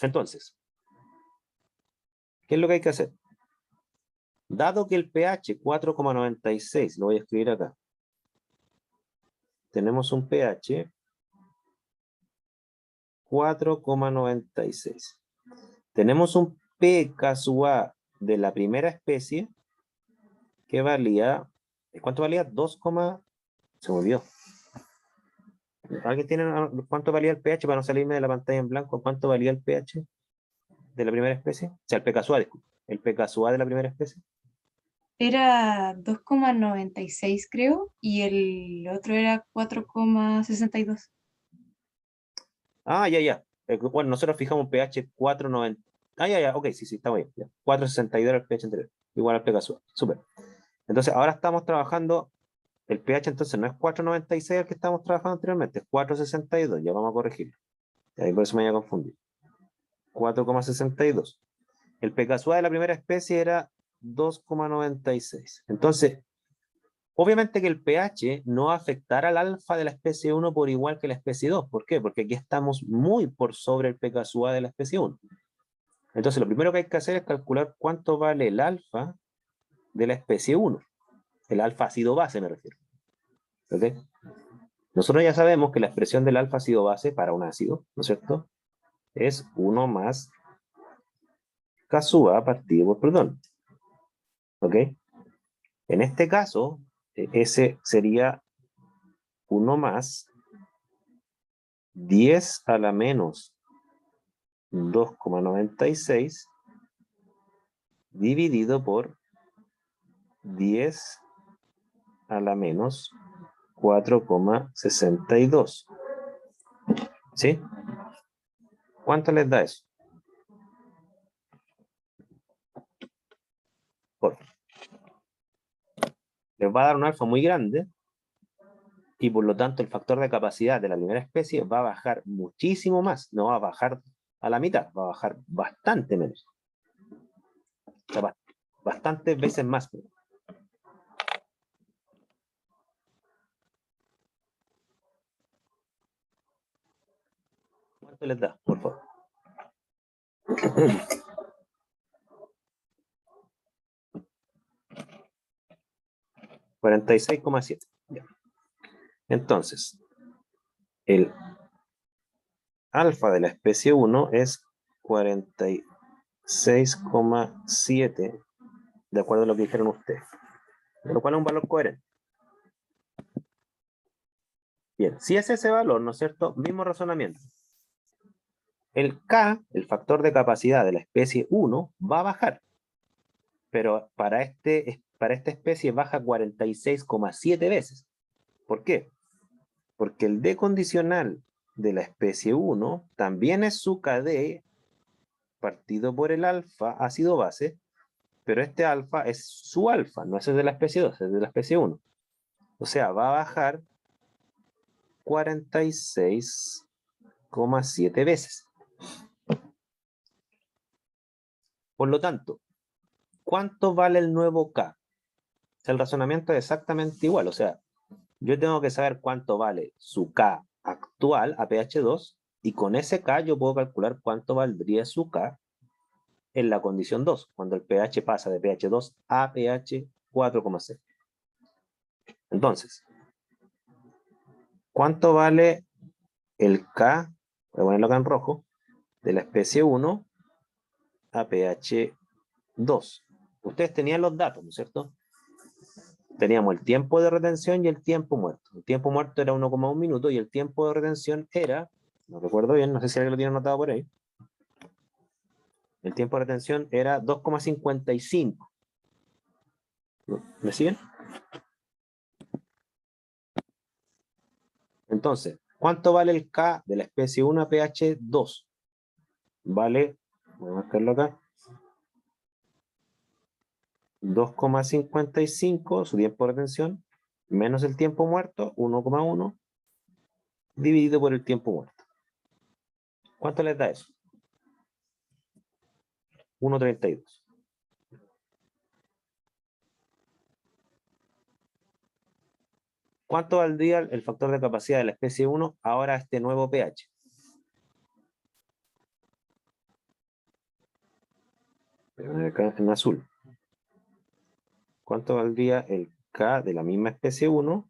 Entonces, ¿qué es lo que hay que hacer? Dado que el pH 4,96, lo voy a escribir acá. Tenemos un pH 4,96. Tenemos un pK sub A de la primera especie que valía, ¿cuánto valía? 2, se me olvidó. ¿Alguien tiene cuánto valía el pH para no salirme de la pantalla en blanco? ¿Cuánto valía el pH de la primera especie? O sea, el pK sub A, disculpe. El pK sub A de la primera especie. Era 2,96 creo, y el otro era 4,62. Ah, ya. Bueno, nosotros fijamos un pH 4,90. Ah, ya, ok, sí, está bien. Ya. 4,62 era el pH anterior. Igual al pK sub A. Súper. Entonces, ahora estamos trabajando, el pH entonces no es 4,96 el que estamos trabajando anteriormente, es 4,62. Ya vamos a corregirlo. Ahí por eso me voy a confundir. 4,62. El pK sub A de la primera especie era 2,96. Entonces, obviamente que el pH no va a afectar al alfa de la especie 1 por igual que la especie 2. ¿Por qué? Porque aquí estamos muy por sobre el pK sub A de la especie 1. Entonces, lo primero que hay que hacer es calcular cuánto vale el alfa de la especie 1. El alfa ácido base me refiero. ¿Ok? Nosotros ya sabemos que la expresión del alfa ácido base para un ácido, ¿no es cierto? Es 1 más K sub A partido por protón. ¿Ok? En este caso, ese sería 1 más 10 a la menos 2,96 dividido por 10 a la menos 4,62. ¿Sí? ¿Cuánto les da eso? Por favor. les va a dar un alfa muy grande y por lo tanto el factor de capacidad de la primera especie va a bajar muchísimo más, no va a bajar a la mitad, va a bajar bastante menos. O sea, bastantes veces más. ¿Cuánto les da, por favor? 46,7. Entonces, el alfa de la especie 1 es 46,7, de acuerdo a lo que dijeron ustedes. Lo cual es un valor coherente. Bien, si es ese valor, ¿no es cierto? Mismo razonamiento. El K, el factor de capacidad de la especie 1, va a bajar. Pero para esta especie baja 46,7 veces. ¿Por qué? Porque el D condicional de la especie 1 también es su KD partido por el alfa ácido base, pero este alfa es su alfa, no es el de la especie 2, es de la especie 1. O sea, va a bajar 46,7 veces. Por lo tanto, ¿cuánto vale el nuevo K? El razonamiento es exactamente igual, o sea, yo tengo que saber cuánto vale su K actual a pH 2 y con ese K yo puedo calcular cuánto valdría su K en la condición 2, cuando el pH pasa de pH 2 a pH 4,6. Entonces, ¿cuánto vale el K, voy a ponerlo acá en rojo, de la especie 1 a pH 2? Ustedes tenían los datos, ¿no es cierto? Teníamos el tiempo de retención y el tiempo muerto. El tiempo muerto era 1,1 minuto y el tiempo de retención era, no recuerdo bien, no sé si alguien lo tiene anotado por ahí, el tiempo de retención era 2,55. ¿Me siguen? Entonces, ¿cuánto vale el K de la especie 1 a pH 2? Vale, voy a marcarlo acá, 2,55, su tiempo de retención, menos el tiempo muerto, 1,1, dividido por el tiempo muerto. ¿Cuánto les da eso? 1,32. ¿Cuánto valdría el factor de capacidad de la especie 1 ahora a este nuevo pH? Voy a poner acá en azul. ¿Cuánto valdría el K de la misma especie 1,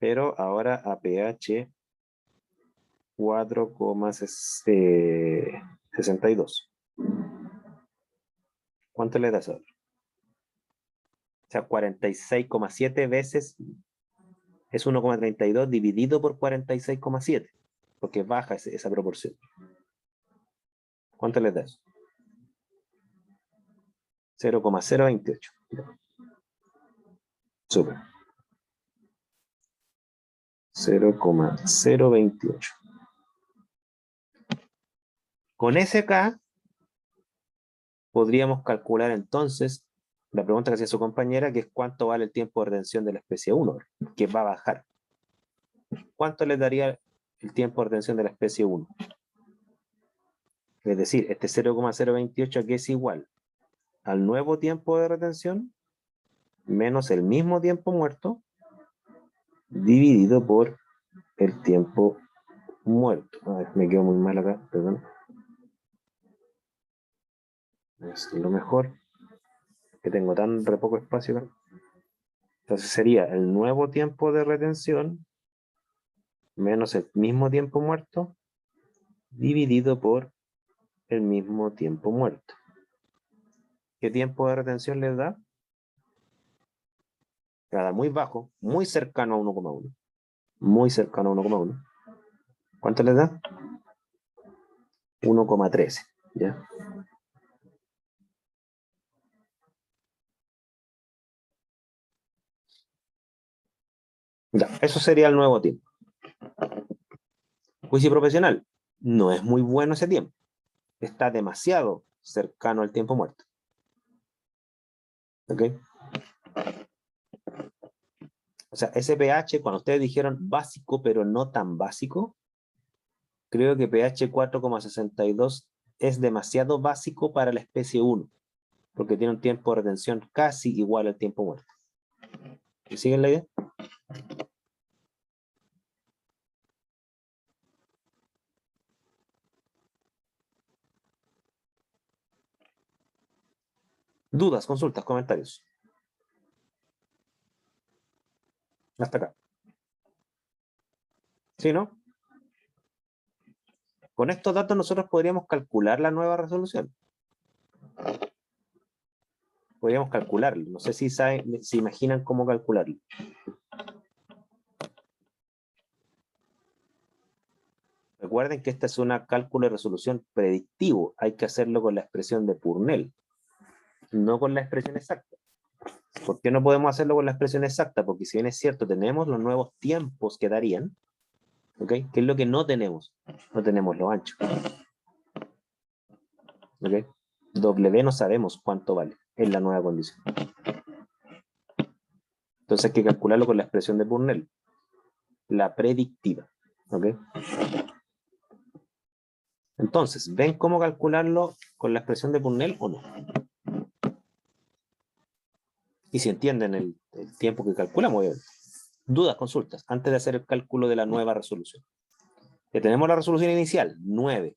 pero ahora a pH 4,62? ¿Cuánto le das ahora? O sea, 46,7 veces es 1,32 dividido por 46,7, porque baja esa proporción. ¿Cuánto le das? 0,028. Súper. 0,028. Con ese K podríamos calcular entonces la pregunta que hacía su compañera, que es cuánto vale el tiempo de retención de la especie 1, que va a bajar. ¿Cuánto le daría el tiempo de retención de la especie 1? Es decir, este 0,028 aquí es igual al nuevo tiempo de retención menos el mismo tiempo muerto dividido por el tiempo muerto. A ver, me quedo muy mal acá, perdón. Es lo mejor, que tengo tan re poco espacio acá. Entonces sería el nuevo tiempo de retención menos el mismo tiempo muerto dividido por el mismo tiempo muerto. ¿Qué tiempo de retención les da? Nada, muy bajo, muy cercano a 1,1. Muy cercano a 1,1. ¿Cuánto les da? 1,13. ¿Ya? Ya, eso sería el nuevo tiempo. Juicio profesional. No es muy bueno ese tiempo. Está demasiado cercano al tiempo muerto. ¿Ok? O sea, ese pH, cuando ustedes dijeron básico, pero no tan básico, creo que pH 4,62 es demasiado básico para la especie 1, porque tiene un tiempo de retención casi igual al tiempo muerto. ¿Me siguen la idea? Dudas, consultas, comentarios. Hasta acá. ¿Sí, no? Con estos datos nosotros podríamos calcular la nueva resolución. Podríamos calcularlo. No sé si saben, si imaginan cómo calcularlo. Recuerden que esta es una cálculo de resolución predictivo. Hay que hacerlo con la expresión de Purnell, no con la expresión exacta. ¿Por qué no podemos hacerlo con la expresión exacta? Porque si bien es cierto, tenemos los nuevos tiempos que darían, ¿ok? ¿Qué es lo que no tenemos? No tenemos los anchos. ¿Ok? W no sabemos cuánto vale en la nueva condición. Entonces hay que calcularlo con la expresión de Purnell, la predictiva. ¿Ok? Entonces, ¿ven cómo calcularlo con la expresión de Purnell o no? Y si entienden el tiempo que calculamos, obviamente. Dudas, consultas, antes de hacer el cálculo de la nueva resolución. Ya tenemos la resolución inicial, 9.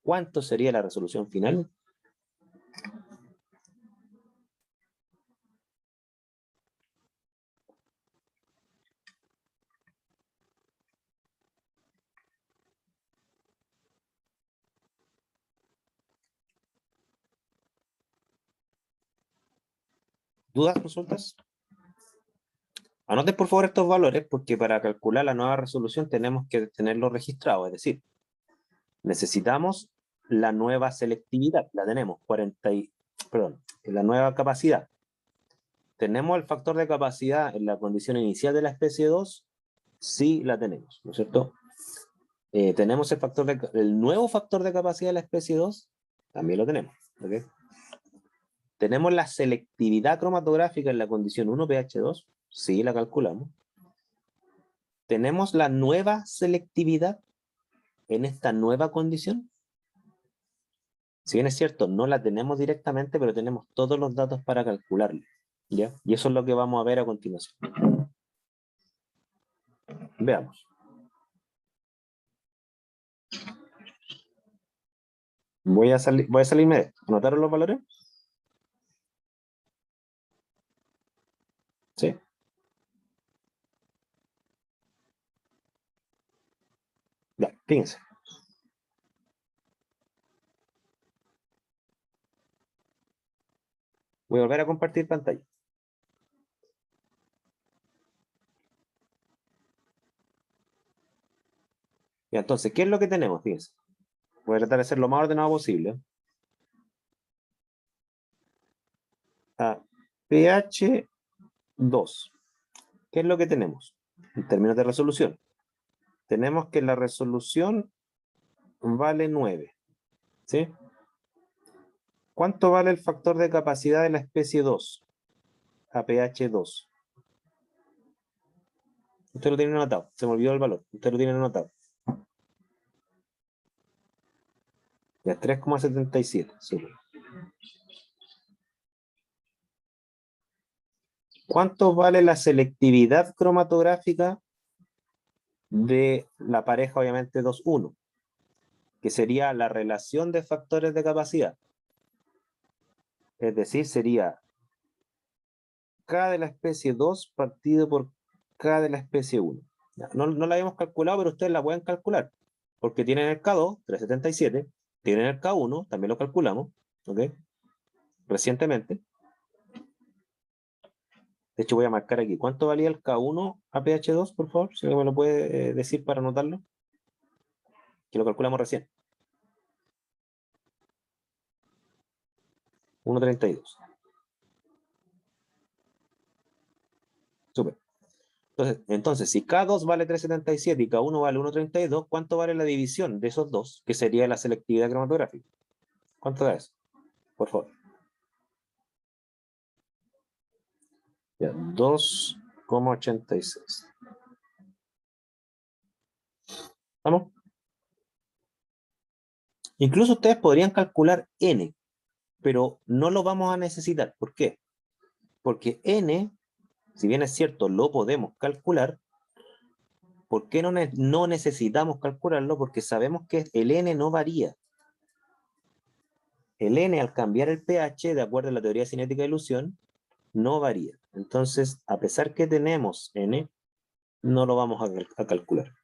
¿Cuánto sería la resolución final? ¿Dudas, consultas? Anoten por favor estos valores porque para calcular la nueva resolución tenemos que tenerlo registrado, es decir, necesitamos la nueva selectividad, la tenemos, la nueva capacidad. ¿Tenemos el factor de capacidad en la condición inicial de la especie 2? Sí, la tenemos, ¿no es cierto? ¿Tenemos el nuevo factor de capacidad de la especie 2? También lo tenemos, ¿ok? ¿Tenemos la selectividad cromatográfica en la condición 1 pH 2? Sí, la calculamos. ¿Tenemos la nueva selectividad en esta nueva condición? Si bien es cierto, no la tenemos directamente, pero tenemos todos los datos para calcularlo, ¿ya? Y eso es lo que vamos a ver a continuación. Veamos. Voy a salirme de esto. ¿Anotaron los valores? ¿Sí? Ya, fíjense. Voy a volver a compartir pantalla. Ya, entonces, ¿qué es lo que tenemos? Fíjense. Voy a tratar de ser lo más ordenado posible. pH 2. ¿Qué es lo que tenemos? En términos de resolución. Tenemos que la resolución vale 9. ¿Sí? ¿Cuánto vale el factor de capacidad de la especie 2? A pH 2. Usted lo tiene anotado. Se me olvidó el valor. Usted lo tiene anotado. Ya, 3,77. Súper. ¿Cuánto vale la selectividad cromatográfica de la pareja, obviamente, 2,1? Que sería la relación de factores de capacidad. Es decir, sería K de la especie 2 partido por K de la especie 1. No la habíamos calculado, pero ustedes la pueden calcular. Porque tienen el K2, 377, tienen el K1, también lo calculamos, ¿ok? Recientemente. De hecho, voy a marcar aquí. ¿Cuánto valía el K1 a pH 2, por favor? Si alguien me lo puede decir para anotarlo. Que lo calculamos recién. 1,32. Súper. Entonces, si K2 vale 3,77 y K1 vale 1,32, ¿cuánto vale la división de esos dos? Que sería la selectividad cromatográfica. ¿Cuánto da eso? Por favor. Ya, 2 2,86. ¿Estamos? Incluso ustedes podrían calcular n, pero no lo vamos a necesitar. ¿Por qué? Porque n, si bien es cierto, lo podemos calcular, ¿por qué no necesitamos calcularlo? Porque sabemos que el n no varía. El n, al cambiar el pH, de acuerdo a la teoría cinética de dilución, no varía. Entonces, a pesar que tenemos n, no lo vamos a calcular.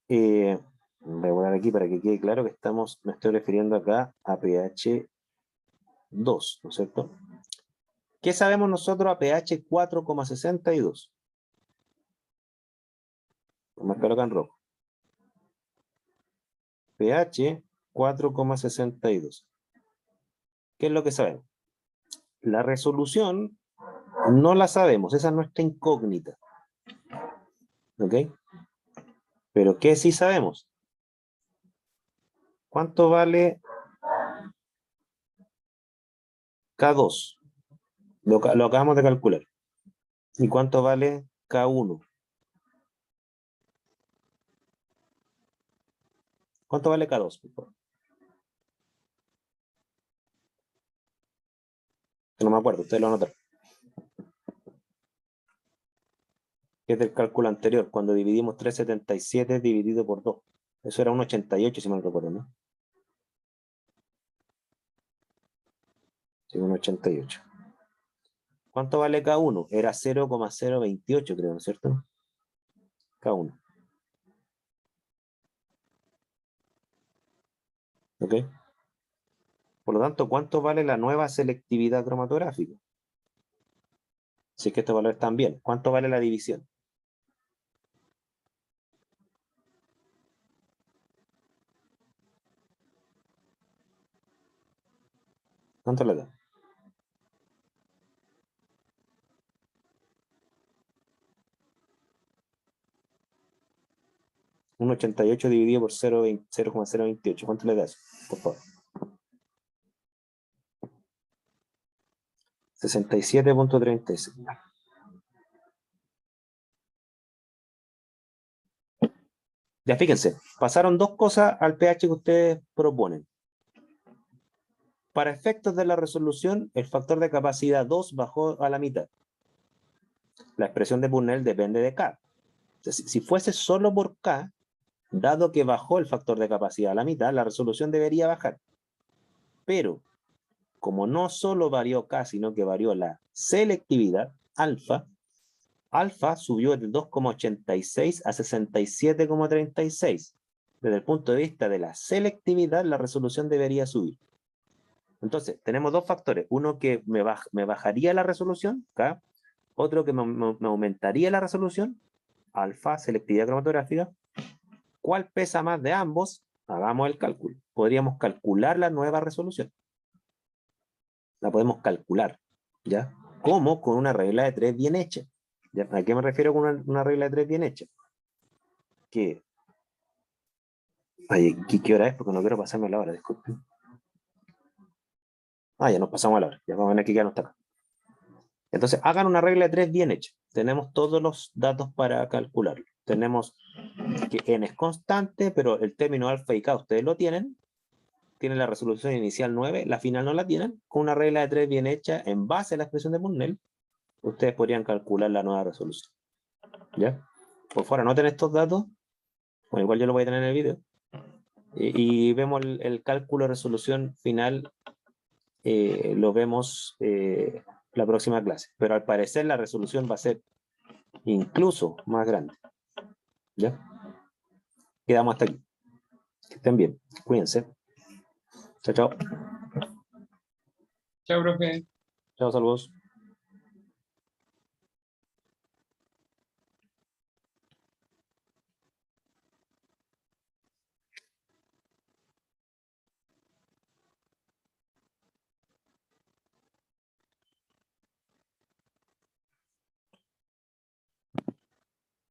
Voy a poner aquí para que quede claro que me estoy refiriendo acá a pH 2, ¿no es cierto? ¿Qué sabemos nosotros a pH 4,62? Voy a marcarlo acá en rojo. pH 4,62. ¿Qué es lo que sabemos? La resolución no la sabemos, esa es nuestra incógnita. ¿Ok? Pero ¿qué sí sabemos? ¿Cuánto vale K2? Lo acabamos de calcular. ¿Y cuánto vale K1? ¿Cuánto vale K2? Por favor? No me acuerdo, ustedes lo anotaron. Que es del cálculo anterior, cuando dividimos 377 dividido por 2. Eso era un 88, si mal recuerdo, ¿no? Sí, un 88. ¿Cuánto vale K1? Era 0,028, creo, ¿no es cierto? K1. ¿Ok? Por lo tanto, ¿cuánto vale la nueva selectividad cromatográfica? Si es que estos valores están bien. ¿Cuánto vale la división? ¿Cuánto le da? Un 88 dividido por 0,028. ¿Cuánto le da eso? Por favor. 67,36. Ya fíjense, pasaron dos cosas al pH que ustedes proponen. Para efectos de la resolución, el factor de capacidad 2 bajó a la mitad. La expresión de Burnell depende de K. Entonces, si fuese solo por K, dado que bajó el factor de capacidad a la mitad, la resolución debería bajar. Pero, como no solo varió K, sino que varió la selectividad, alfa, alfa subió de 2,86 a 67,36. Desde el punto de vista de la selectividad, la resolución debería subir. Entonces, tenemos dos factores. Uno que me bajaría la resolución, K. Otro que me aumentaría la resolución, alfa, selectividad cromatográfica. ¿Cuál pesa más de ambos? Hagamos el cálculo. Podríamos calcular la nueva resolución. La podemos calcular, ¿ya? ¿Cómo? Con una regla de 3 bien hecha. ¿Ya? ¿A qué me refiero con una regla de 3 bien hecha? Que... Oye, ¿qué hora es? Porque no quiero pasarme la hora, disculpen. Ya nos pasamos a la hora. Ya vamos a ver que ya no está acá. Entonces, hagan una regla de 3 bien hecha. Tenemos todos los datos para calcularlo. Tenemos que n es constante, pero el término alfa y k ustedes lo tienen. Tienen la resolución inicial 9, la final no la tienen. Con una regla de 3 bien hecha, en base a la expresión de Burnell, ustedes podrían calcular la nueva resolución. ¿Ya? Por fuera no tienen estos datos. Bueno, igual yo lo voy a tener en el video. Y vemos el cálculo de resolución final. Lo vemos la próxima clase. Pero al parecer la resolución va a ser incluso más grande. ¿Ya? Quedamos hasta aquí. Que estén bien. Cuídense. Chao, chao. Chao, profe. Chao, saludos.